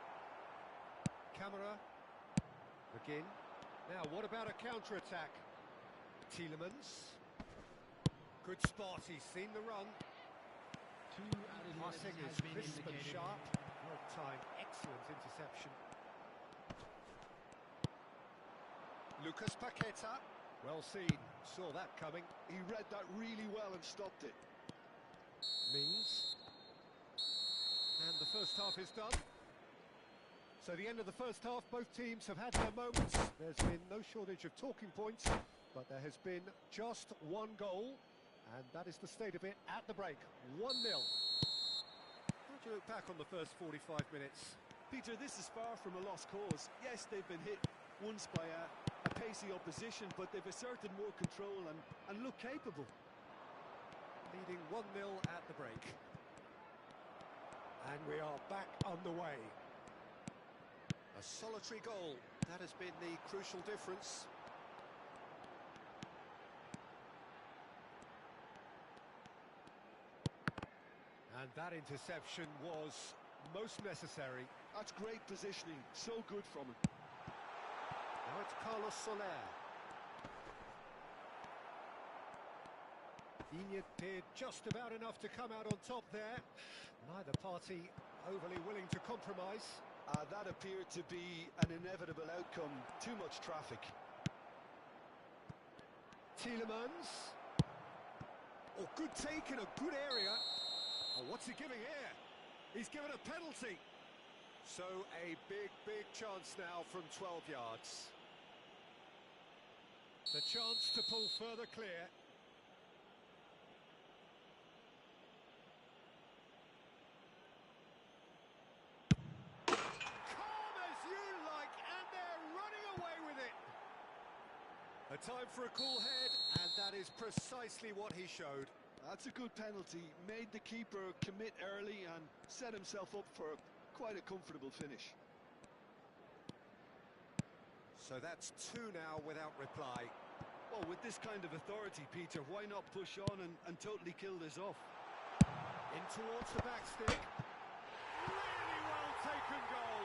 Camera. McGinn. Now, what about a counter-attack? Tielemans. Good spot, he's seen the run. Passing is crisp and sharp. Well timed, excellent interception. Lucas Paqueta. Well seen, saw that coming. He read that really well and stopped it. Mings. And the first half is done. So the end of the first half, both teams have had their moments. There's been no shortage of talking points, but there has been just one goal, and that is the state of it at the break. 1-0. How do you look back on the first 45 minutes? Peter, this is far from a lost cause. Yes, they've been hit once by a pacey opposition, but they've asserted more control and look capable. Leading 1-0 at the break. And we are back underway. A solitary goal, that has been the crucial difference. And that interception was most necessary. That's great positioning, so good from him. Now it's Carlos Soler. He did just about enough to come out on top there. Neither party overly willing to compromise. That appeared to be an inevitable outcome. Too much traffic. Tielemans. Oh, good take in a good area. Oh, what's he giving here? He's given a penalty. So a big chance now from 12 yards. The chance to pull further clear. A time for a cool head, and that is precisely what he showed. That's a good penalty. Made the keeper commit early and set himself up for quite a comfortable finish. So that's 2 now without reply. Well, with this kind of authority, Peter, why not push on and totally kill this off? In towards the back stick. Really well taken goal.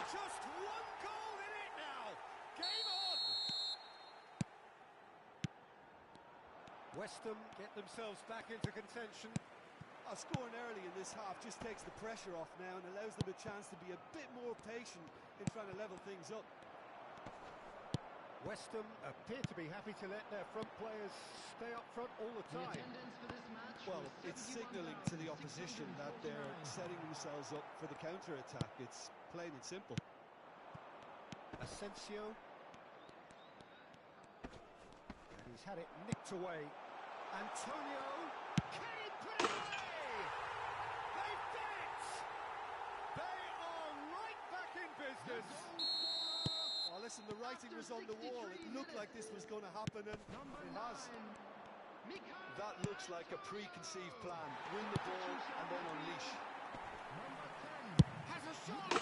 Just 1 goal in it now. Game on. West Ham get themselves back into contention. Scoring early in this half just takes the pressure off now and allows them a chance to be a bit more patient in trying to level things up. West Ham appear to be happy to let their front players stay up front all the time. Well, it's signalling to the opposition that they're setting themselves up for the counter-attack. It's plain and simple. Asensio. And he's had it nicked away. Antonio. Can he put it away? They've done it! They are right back in business. Oh, listen, the writing was on the wall. It looked like this was going to happen, and it has. That looks like a preconceived plan. Win the ball and then unleash. Has a shot!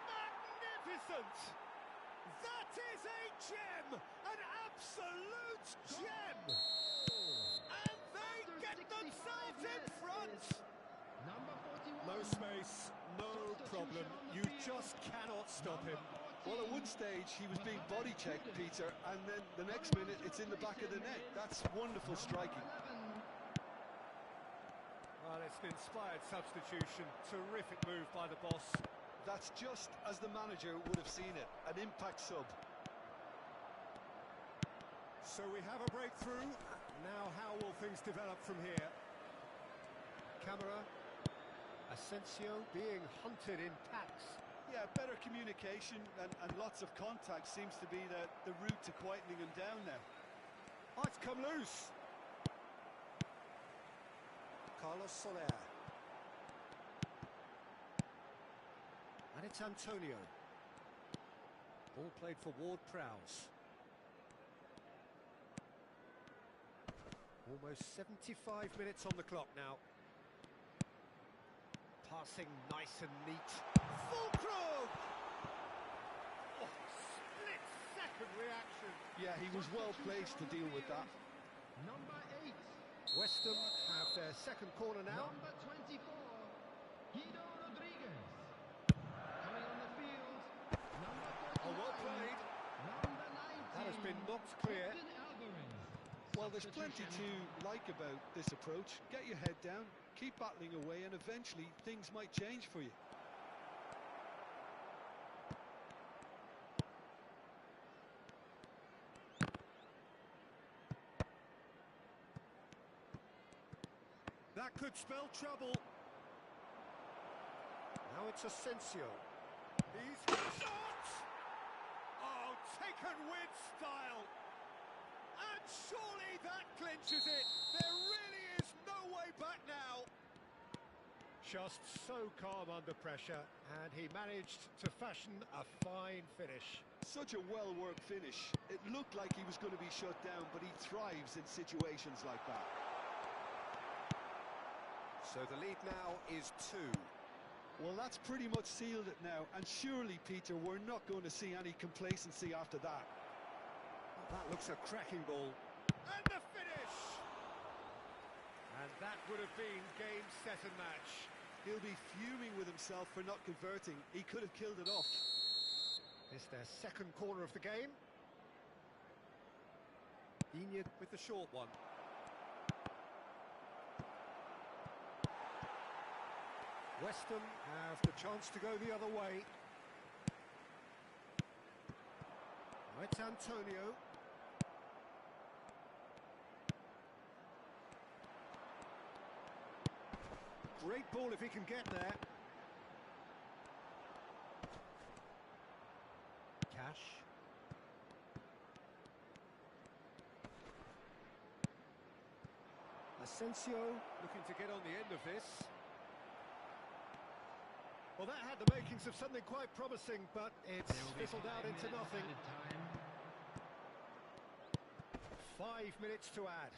Magnificent! That is a gem! An absolute gem! And they get themselves in front! No space, no problem. You just cannot stop him. Well, at one stage he was being body checked, Peter, and then the next minute it's in the back of the net. That's wonderful striking. Well, it's an inspired substitution. Terrific move by the boss. That's just as the manager would have seen it. An impact sub. So we have a breakthrough. Now how will things develop from here? Camera. Asensio being hunted in packs. Yeah, better communication and lots of contact seems to be the route to quietening him down now. Oh, it's come loose. Carlos Soler. And it's Antonio. Ball played for Ward-Prowse. Almost 75 minutes on the clock now. Passing nice and neat. Fulcrum! Oh, split-second reaction. Yeah, he was well placed to deal with that. Number 8. West Ham have their second corner now. Number 24. Guido Rodriguez. Coming on the field. Number 39. Oh, well played. Number 19. That has been knocked clear. Captain Alvarez. Well, there's plenty to like about this approach. Get your head down, keep battling away, and eventually things might change for you. That could spell trouble. Now it's Asensio. He's shot! Oh, taken with style. And surely that clinches it. There really is no way back now. Just so calm under pressure, and he managed to fashion a fine finish. Such a well-worked finish. It looked like he was going to be shut down, but he thrives in situations like that. So the lead now is 2. Well, that's pretty much sealed it now, and surely, Peter, we're not going to see any complacency after that. That looks a cracking ball. And the finish! And that would have been game, set and match. He'll be fuming with himself for not converting. He could have killed it off. It's their second corner of the game. Iñigo with the short one. West Ham have the chance to go the other way. Now it's Antonio. Great ball if he can get there. Cash. Asensio looking to get on the end of this. Well, that had the makings of something quite promising, but it's fizzled out into nothing. 5 minutes to add.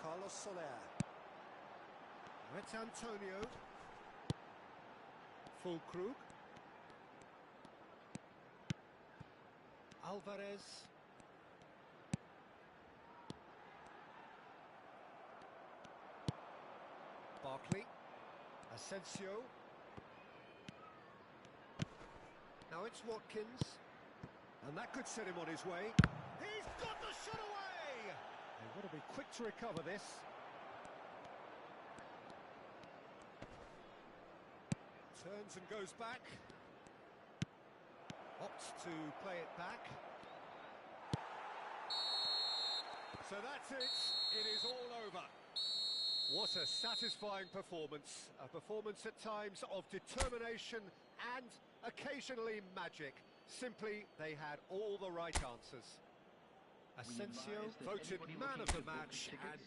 Carlos Soler. It's Antonio. Fulkrug. Alvarez. Barkley. Asensio. Now it's Watkins. And that could set him on his way. He's got the shot away! They've got to be quick to recover this. Turns and goes back. Opts to play it back. So that's it. It is all over. What a satisfying performance. A performance at times of determination and occasionally magic. Simply, they had all the right answers. Asensio voted man of the match and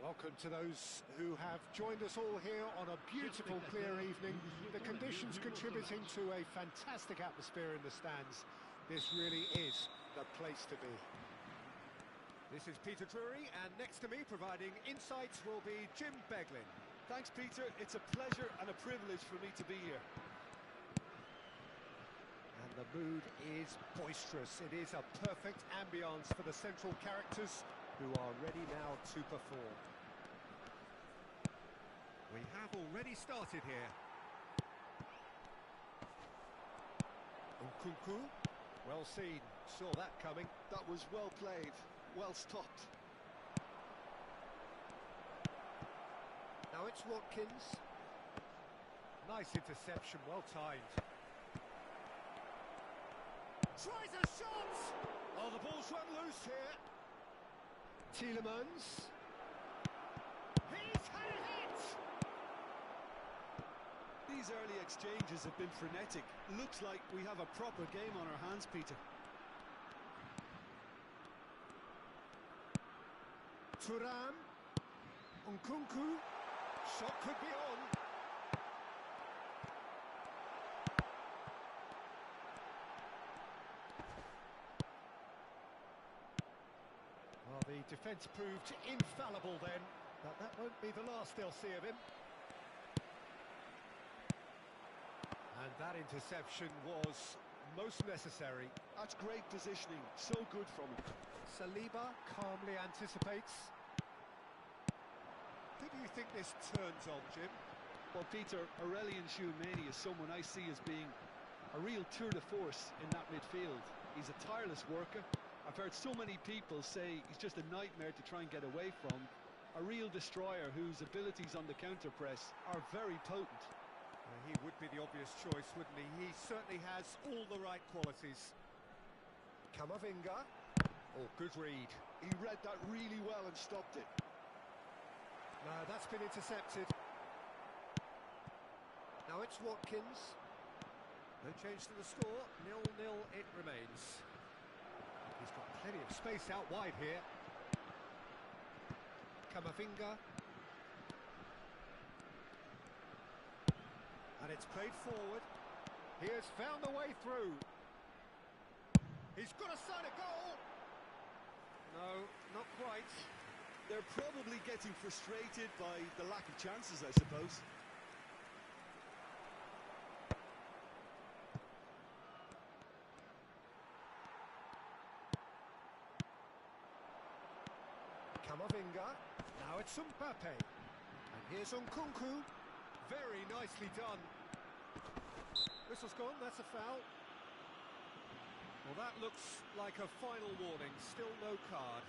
Welcome to those who have joined us all here on a beautiful, clear evening. The conditions contributing to a fantastic atmosphere in the stands. This really is the place to be. This is Peter Drury, and next to me providing insights will be Jim Beglin. Thanks, Peter. It's a pleasure and a privilege for me to be here. And the mood is boisterous. It is a perfect ambience for the central characters who are ready now to perform. We have already started here. Nkunku, well seen, saw that coming. That was well played, well stopped. Now it's Watkins. Nice interception, well timed. Tries a shot! Oh, the ball's run loose here. Tielemans. He's had a hit! These early exchanges have been frenetic. Looks like we have a proper game on our hands, Peter. Thuram. Nkunku. Shot could be on. Well, the defence proved infallible then, but that won't be the last they'll see of him. And that interception was most necessary. That's great positioning, so good from him. Saliba calmly anticipates. Who do you think this turns on, Jim? Well, Peter, Aurelien Tchouameni is someone I see as being a real tour de force in that midfield. He's a tireless worker. I've heard so many people say he's just a nightmare to try and get away from. A real destroyer whose abilities on the counter-press are very potent. He would be the obvious choice, wouldn't he? He certainly has all the right qualities. Camavinga. Oh, good read. He read that really well and stopped it. No, that's been intercepted. Now it's Watkins. No change to the score. 0-0 it remains. He's got plenty of space out wide here. Camavinga. And it's played forward. He has found the way through. He's got a sight of goal. No, not quite. They're probably getting frustrated by the lack of chances, I suppose. Camavinga. Now it's Mbappe. And here's Nkunku. Very nicely done. Whistle's gone, that's a foul. Well, that looks like a final warning. Still no card.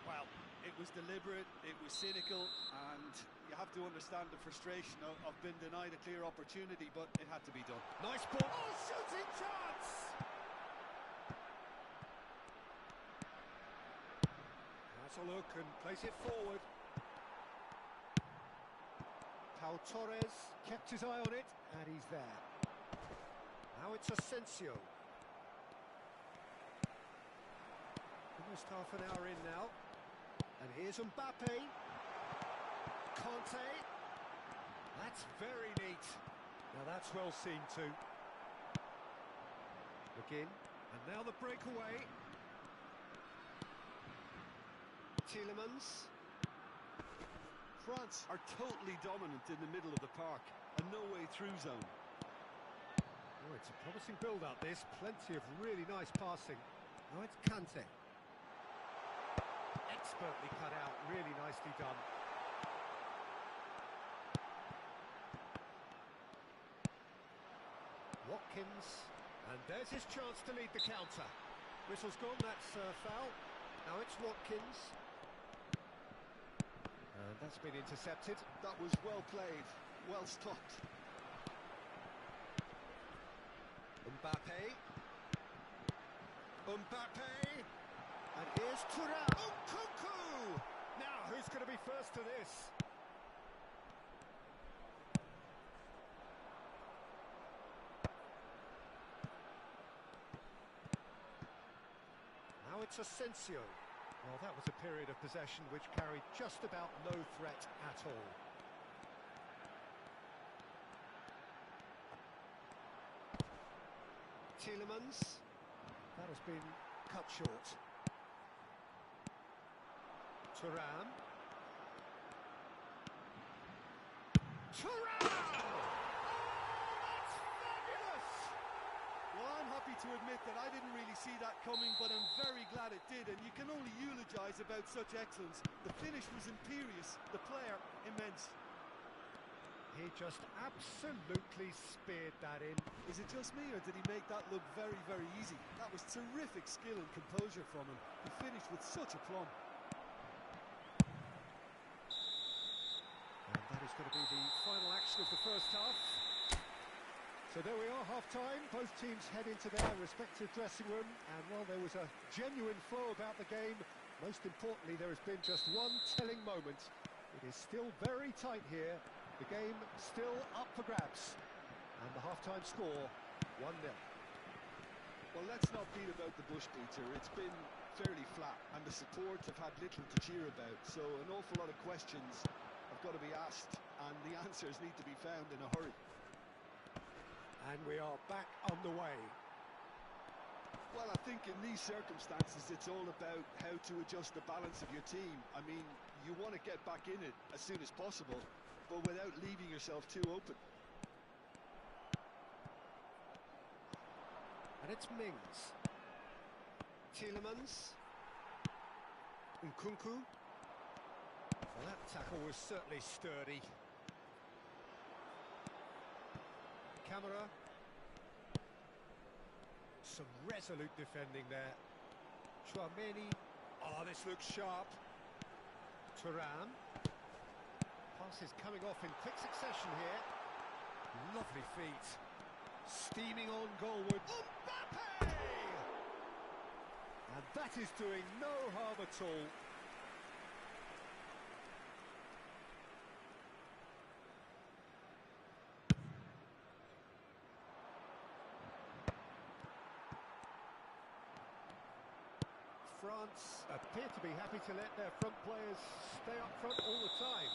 Well, it was deliberate, it was cynical, and you have to understand the frustration of being denied a clear opportunity, but it had to be done. Nice ball. Oh, shooting chance! That's a look and place it forward. Pau Torres kept his eye on it, and he's there. Now it's Asensio. Almost half an hour in now. And here's Mbappe. Conte. That's very neat. Now that's well seen too. McGinn. And now the breakaway. Tielemans. France are totally dominant in the middle of the park. A no-way-through zone. Oh, it's a promising build-up this. Plenty of really nice passing. Now it's Kante. Expertly cut out, really nicely done. Watkins, and there's his chance to lead the counter. Whistle's gone, that's foul. Now it's Watkins. And that's been intercepted. That was well played, well stopped. Mbappe. Mbappe. And here's Thuram. Nkunku! Now, who's going to be first to this? Now it's Asensio. Well, that was a period of possession which carried just about no threat at all. Tielemans. That has been cut short. Thuram. Thuram! Well, I'm happy to admit that I didn't really see that coming, but I'm very glad it did, and you can only eulogise about such excellence. The finish was imperious, the player immense. He just absolutely speared that in. Is it just me, or did he make that look very, very easy? That was terrific skill and composure from him. He finished with such aplomb. And that is going to be the final action of the first half. So there we are, half-time. Both teams head into their respective dressing room, and while there was a genuine flow about the game, most importantly, there has been just one telling moment. It is still very tight here. The game still up for grabs. And the half-time score, 1-0. Well, let's not beat about the bush, Peter. It's been fairly flat, and the support have had little to cheer about. So an awful lot of questions have got to be asked, and the answers need to be found in a hurry. And we are back underway. Well, I think in these circumstances, it's all about how to adjust the balance of your team. I mean, you want to get back in it as soon as possible, but without leaving yourself too open. And it's Mings. Tielemans. Nkunku. Well, that tackle was certainly sturdy. Camera. Some resolute defending there. Chouameni. Oh, this looks sharp. Thuram. Passes coming off in quick succession here. Lovely feet. Steaming on goalward. Mbappe! And that is doing no harm at all. France appear to be happy to let their front players stay up front all the time.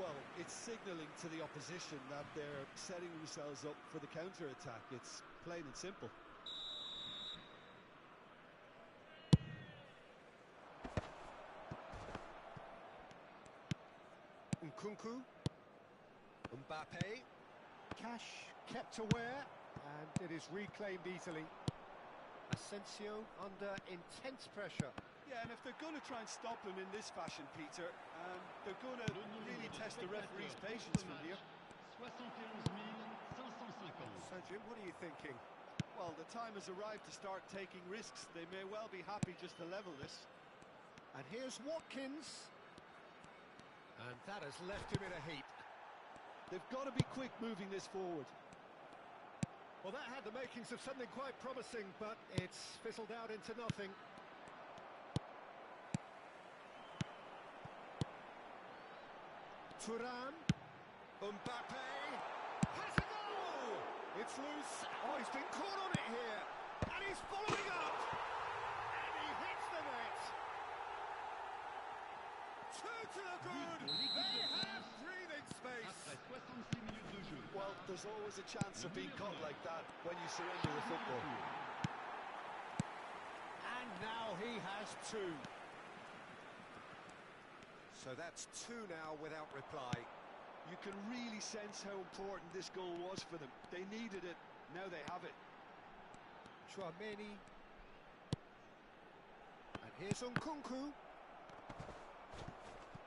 Well, it's signalling to the opposition that they're setting themselves up for the counter-attack. It's plain and simple. Nkunku. Mbappe. Cash kept aware, and it is reclaimed easily. Asensio under intense pressure. Yeah, and if they're going to try and stop him in this fashion, Peter, they're going to really test the referee's patience from here. So, Jim, what are you thinking? Well, the time has arrived to start taking risks. They may well be happy just to level this. And here's Watkins. And that has left him in a heap. They've got to be quick moving this forward. Well, that had the makings of something quite promising, but it's fizzled out into nothing. Thuram. Mbappe. Has a goal! It's loose. Oh, he's been caught on it here. And he's following up. And he hits the net. Two to the good. They have breathing space. Well, there's always a chance of being caught like that when you surrender the football. And now he has two. So that's two now without reply. You can really sense how important this goal was for them. They needed it, now they have it. Chouameni. And here's Nkunku.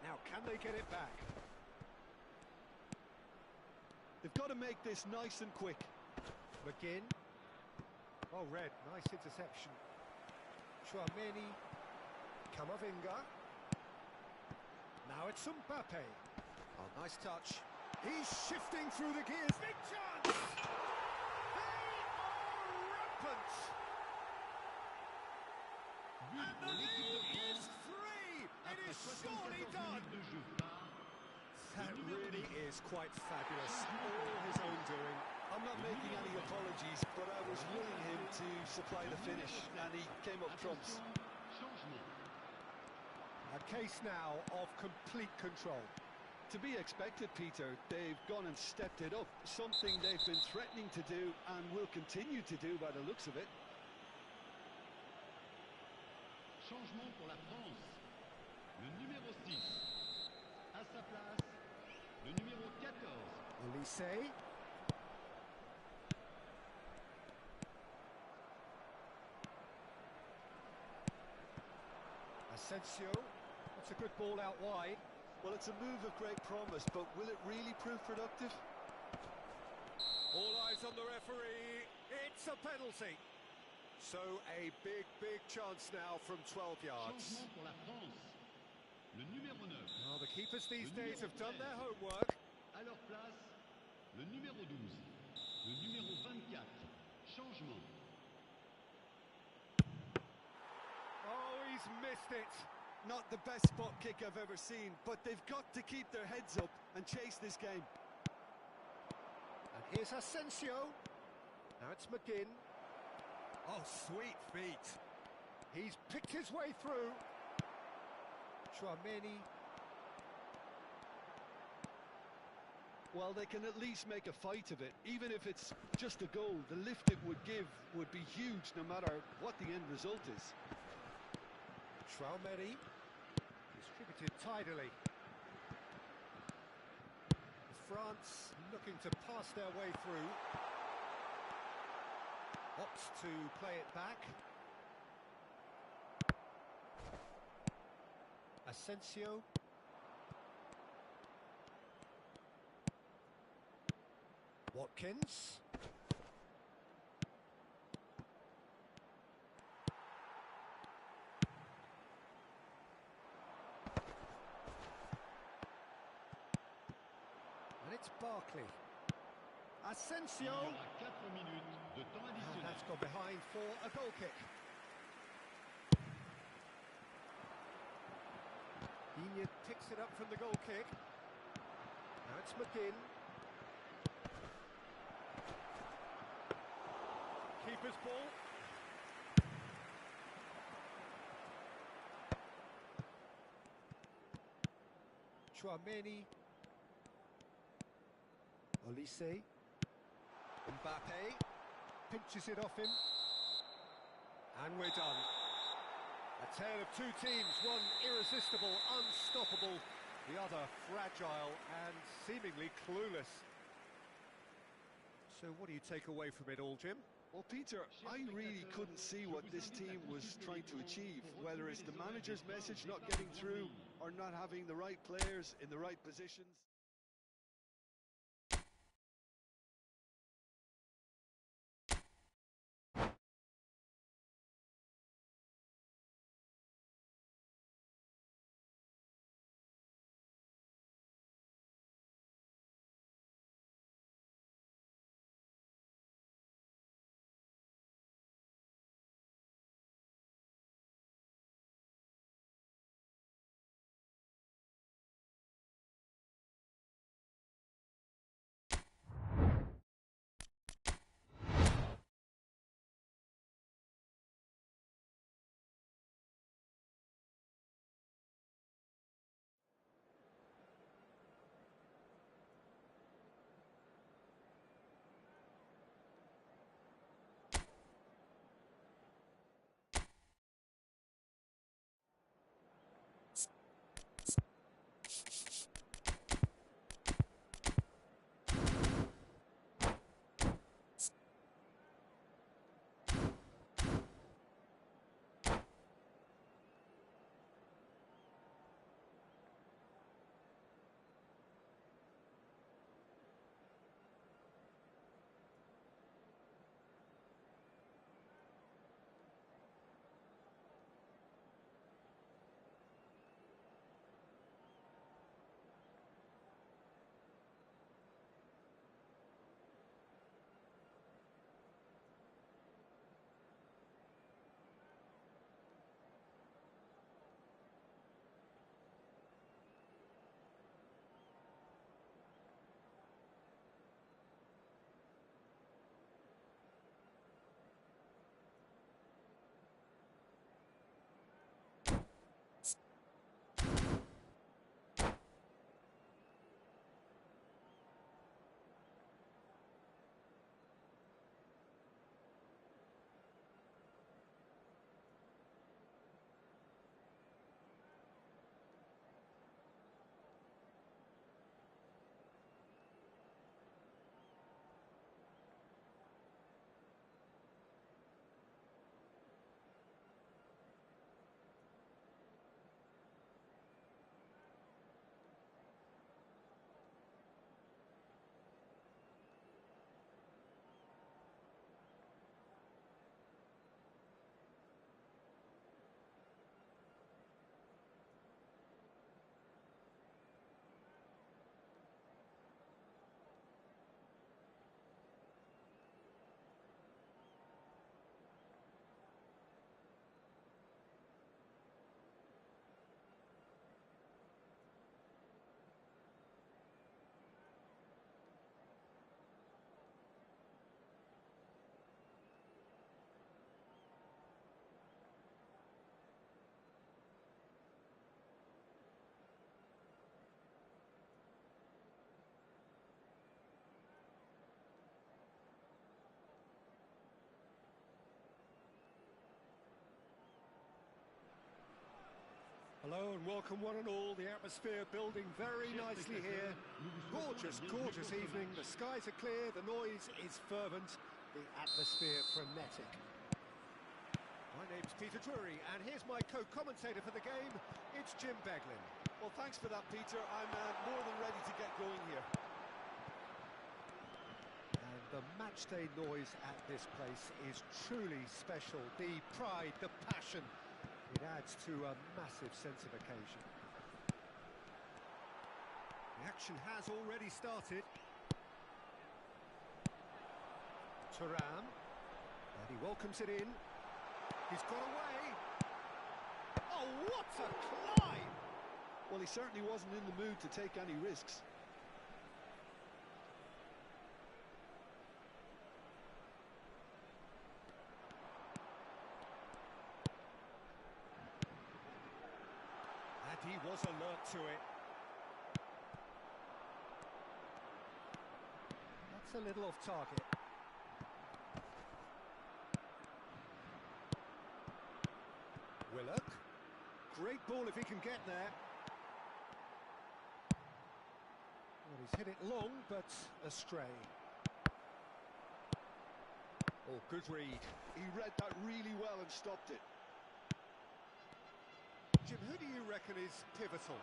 Now, can they get it back? They've got to make this nice and quick. McGinn. Oh, Red, nice interception. Chouameni. Camavinga. Now it's Mbappe. Oh, nice touch. He's shifting through the gears. Big chance! They are rampant! And the lead is 3! It is surely done! That really is quite fabulous. All his own doing. I'm not making any apologies, but I was willing him to supply the finish, and he came up trumps. A case now of complete control. To be expected, Peter. They've gone and stepped it up, something they've been threatening to do and will continue to do by the looks of it. Changement pour la France. Le numéro 6. À sa place, le numéro 14. Olise. Asensio. That's a good ball out wide. Well, it's a move of great promise, but will it really prove productive? All eyes on the referee. It's a penalty. So a big chance now from 12 yards. Changement pour la France. Le numéro 9. Well, the keepers these days have done their homework. À leur place, le numéro 12. Le numéro 24. Changement. Oh, he's missed it. Not the best spot kick I've ever seen, but they've got to keep their heads up and chase this game. And here's Asensio. Now it's McGinn. Oh, sweet feet. He's picked his way through. Chouameni. Well, they can at least make a fight of it. Even if it's just a goal, the lift it would give would be huge no matter what the end result is. Chouameni. Distributed tidily. France looking to pass their way through. Opts to play it back. Asensio. Watkins. And it's Barkley. Asensio. Il y aura 4 minutes de temps And additionnel. that's gone behind for a goal kick. Digne picks it up from the goal kick. Now it's McGinn. Keeper's ball. Chouameni. Olise. Mbappe pinches it off him. And we're done. A tale of two teams, one irresistible, unstoppable, the other fragile and seemingly clueless. So what do you take away from it all, Jim? Well, Peter, I really couldn't see what this team was trying to achieve, whether it's the manager's message not getting through or not having the right players in the right positions. Hello and welcome one and all. The atmosphere building very nicely here. Gorgeous, gorgeous evening. The skies are clear, the noise is fervent, the atmosphere frenetic. My name's Peter Drury and here's my co-commentator for the game. It's Jim Beglin. Well, thanks for that, Peter. I'm more than ready to get going here. And the matchday noise at this place is truly special. The pride, the passion. It adds to a massive sense of occasion. The action has already started. Thuram, and he welcomes it in. He's got away. Oh, what a climb! Well, he certainly wasn't in the mood to take any risks. He was alert to it. That's a little off target. Willock. Great ball if he can get there. Well, he's hit it long, but astray. Oh, good read. He read that really well and stopped it. Jim, who do you reckon is pivotal?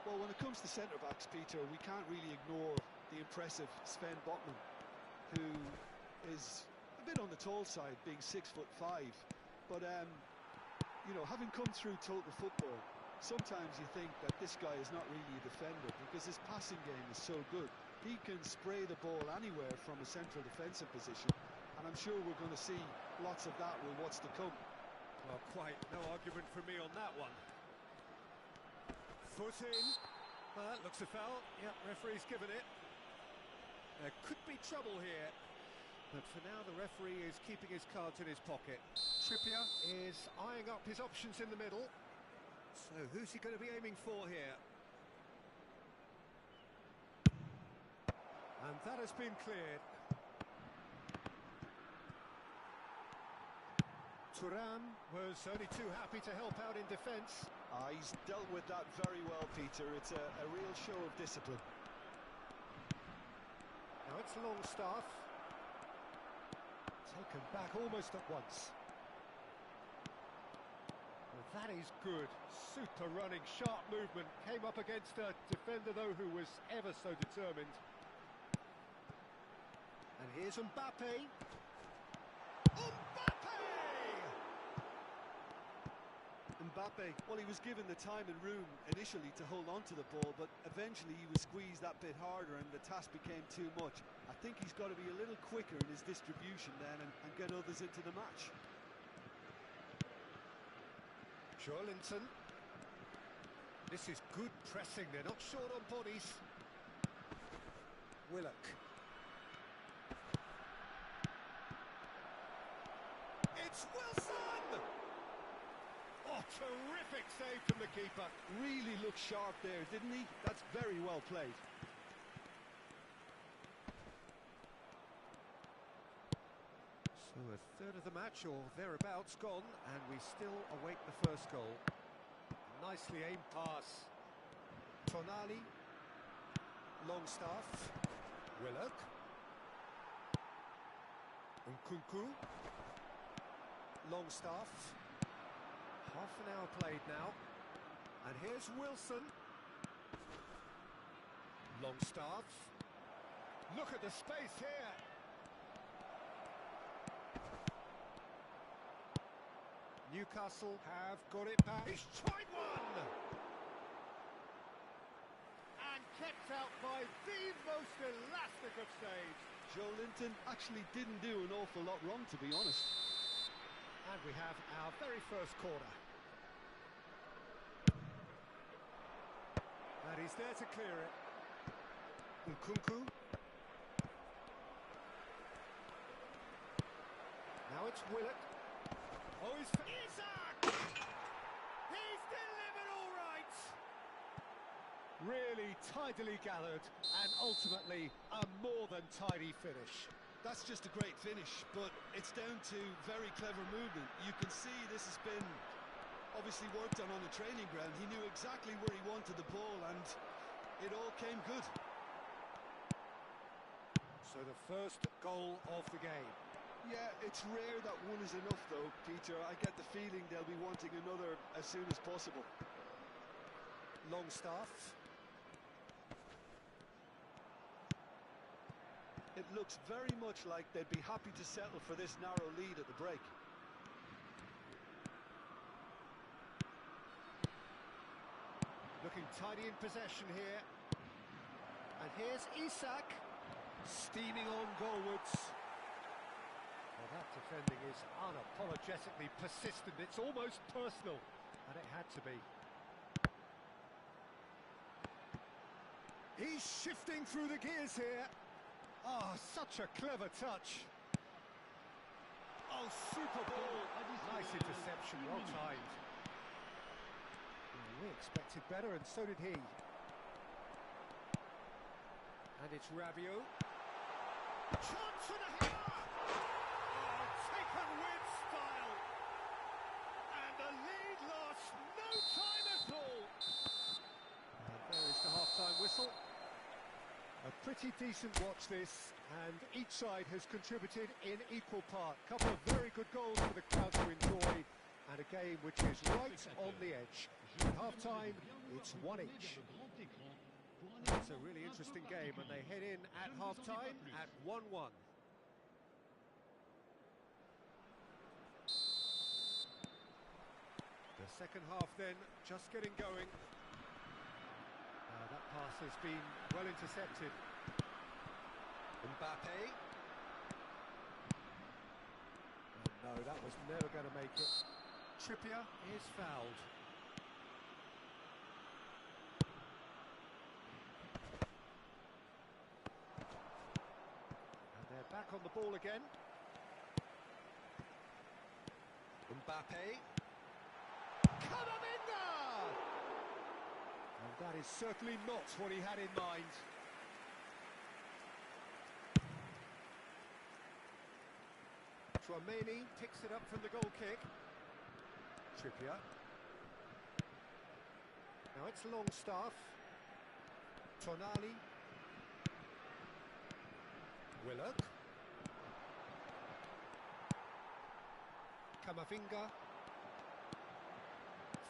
Well, when it comes to centre-backs, Peter, we can't really ignore the impressive Sven Botman, who is a bit on the tall side, being 6'5". But, you know, having come through total football, sometimes you think that this guy is not really a defender because his passing game is so good. He can spray the ball anywhere from a central defensive position, and I'm sure we're going to see lots of that with what's to come. Well, quite no argument from me on that one. Foot in. That looks a foul. Yeah, referee's given it. There could be trouble here. But for now, the referee is keeping his cards in his pocket. Trippier is eyeing up his options in the middle. So who's he going to be aiming for here? And that has been cleared. Thuram was only too happy to help out in defence. He's dealt with that very well, Peter. It's a real show of discipline. Now it's Longstaff. Taken back almost at once. Well, that is good. Super running, sharp movement. Came up against a defender, though, who was ever so determined. And here's Mbappe. Mbappe. Well, he was given the time and room initially to hold on to the ball, but eventually he was squeezed that bit harder and the task became too much. I think he's got to be a little quicker in his distribution then and get others into the match. Joelinton. This is good pressing, they're not short on bodies. Willock. It's Wilson! Oh, terrific save from the keeper. Really looked sharp there, didn't he? That's very well played. So a third of the match, or thereabouts, gone, and we still await the first goal. Nicely aimed pass. Tonali. Longstaff. Willock. Nkunku. Longstaff. Half an hour played now. And here's Wilson. Longstaff. Look at the space here. Newcastle have got it back. He's tried one! And kept out by the most elastic of saves. Joelinton actually didn't do an awful lot wrong, to be honest. And we have our very first corner. And he's there to clear it. Nkunku. Now it's Willock. Oh, he's... Isak! He's delivered all right! Really tidily gathered, and ultimately a more than tidy finish. That's just a great finish, but it's down to very clever movement. You can see this has been Obviously worked on the training ground. He knew exactly where he wanted the ball, and it all came good. So the first goal of the game. Yeah, it's rare that one is enough, though, Peter. I get the feeling they'll be wanting another as soon as possible. Longstaff. It looks very much like they'd be happy to settle for this narrow lead at the break. Looking tidy in possession here. And here's Isak, steaming on goalwards. Well, that defending is unapologetically persistent. It's almost personal, and it had to be. He's shifting through the gears here. Oh, such a clever touch. Oh, super ball. Nice interception, well timed. We expected better, and so did he. And it's Rabiot. Chance for the hammer! Oh, taken with style. And the lead lost no time at all. And there is the half-time whistle. A pretty decent watch this, and each side has contributed in equal part. Couple of very good goals for the crowd to enjoy, and a game which is right on the edge. At half-time, it's one each. It's a really interesting game, and they head in at half-time at 1-1. The second half then, just getting going. That pass has been well intercepted. Mbappe. Oh, no, that was never going to make it. Trippier is fouled. And they're back on the ball again. Mbappe. Camavinga! And that is certainly not what he had in mind. Tchouaméni picks it up from the goal kick. Trippier. Now it's Longstaff. Tonali. Willock. Camavinga.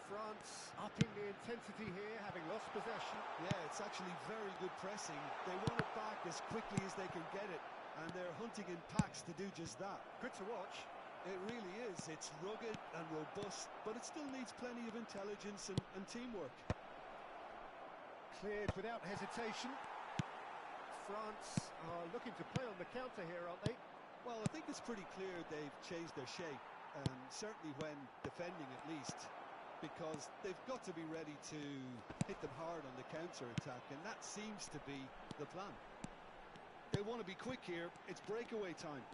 France upping the intensity here, having lost possession. Yeah, it's actually very good pressing. They want it back as quickly as they can get it, and they're hunting in packs to do just that. Good to watch. It really is. It's rugged and robust, but it still needs plenty of intelligence and teamwork. Cleared without hesitation. France are looking to play on the counter here, aren't they? Well, I think it's pretty clear they've changed their shape, certainly when defending at least, because they've got to be ready to hit them hard on the counter-attack, and that seems to be the plan. They want to be quick here. It's breakaway time.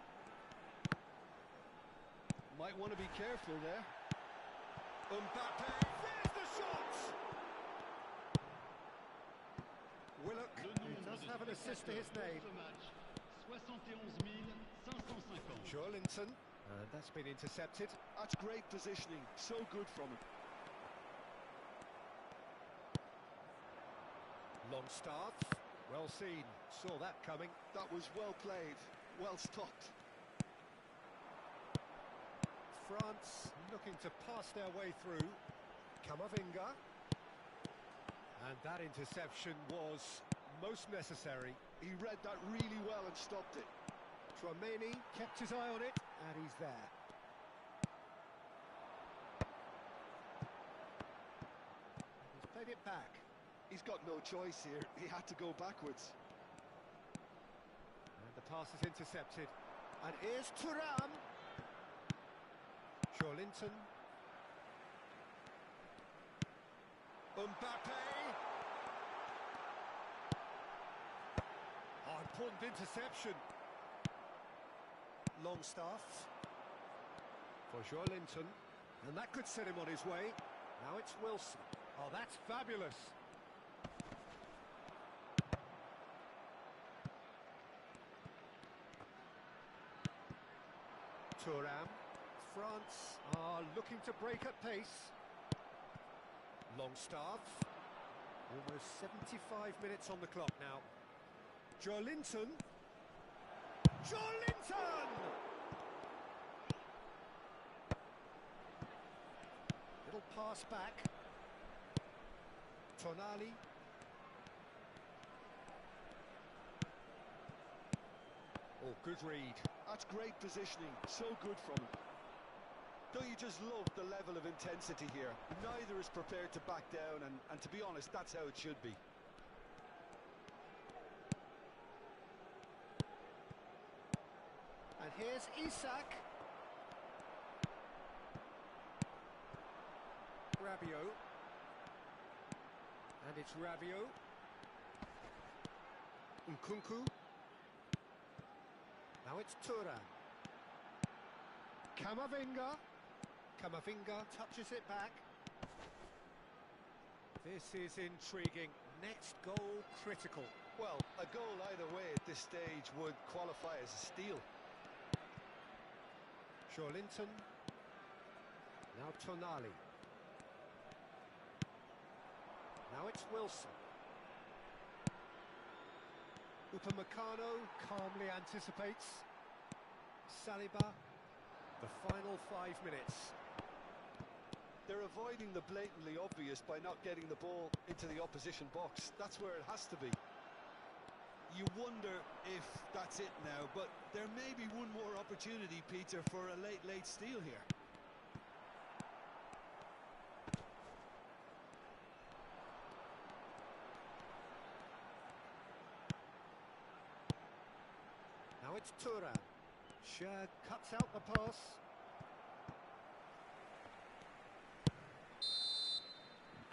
Might want to be careful there. Mbappe, there's the shot! Willock, who does have an assist to his name. Joelinton, and that's been intercepted. That's great positioning, so good from him. Longstaff, well seen, saw that coming. That was well played, well stopped. France looking to pass their way through. Camavinga. And that interception was most necessary. He read that really well and stopped it. Tchouaméni kept his eye on it, and he's there. He's played it back. He's got no choice here. He had to go backwards. And the pass is intercepted. And here's Thuram. Joelinton. Mbappe. Oh, important interception. Longstaff. For Joelinton. And that could set him on his way. Now it's Wilson. Oh, that's fabulous. Thuram. France are looking to break at pace. Longstaff. Almost 75 minutes on the clock now. Joelinton. Joelinton! Little pass back. Tonali. Oh, good read. That's great positioning, so good from him. Don't you just love the level of intensity here? Neither is prepared to back down, and to be honest, that's how it should be. And here's Isak. Rabiot. And it's Rabiot. Nkunku. Now it's Thuram. Camavinga. Camavinga touches it back. This is intriguing. Next goal critical. Well, a goal either way at this stage would qualify as a steal. Joelinton. Now Tonali. Now it's Wilson. Upamecano calmly anticipates. Saliba. The final 5 minutes. They're avoiding the blatantly obvious by not getting the ball into the opposition box. That's where it has to be. You wonder if that's it now, but there may be one more opportunity, Peter, for a late steal here. Now it's Thuram. Shaq cuts out the pass.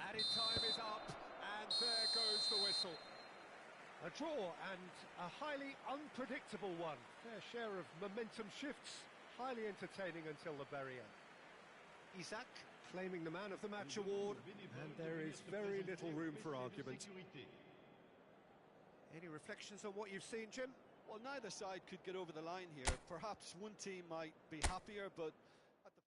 Added time is up, and there goes the whistle. A draw, and a highly unpredictable one. Fair share of momentum shifts, highly entertaining until the very end. Isak claiming the man of the match award, and there is very little room for argument. Any reflections on what you've seen, Jim? Well, neither side could get over the line here. Perhaps one team might be happier, but at the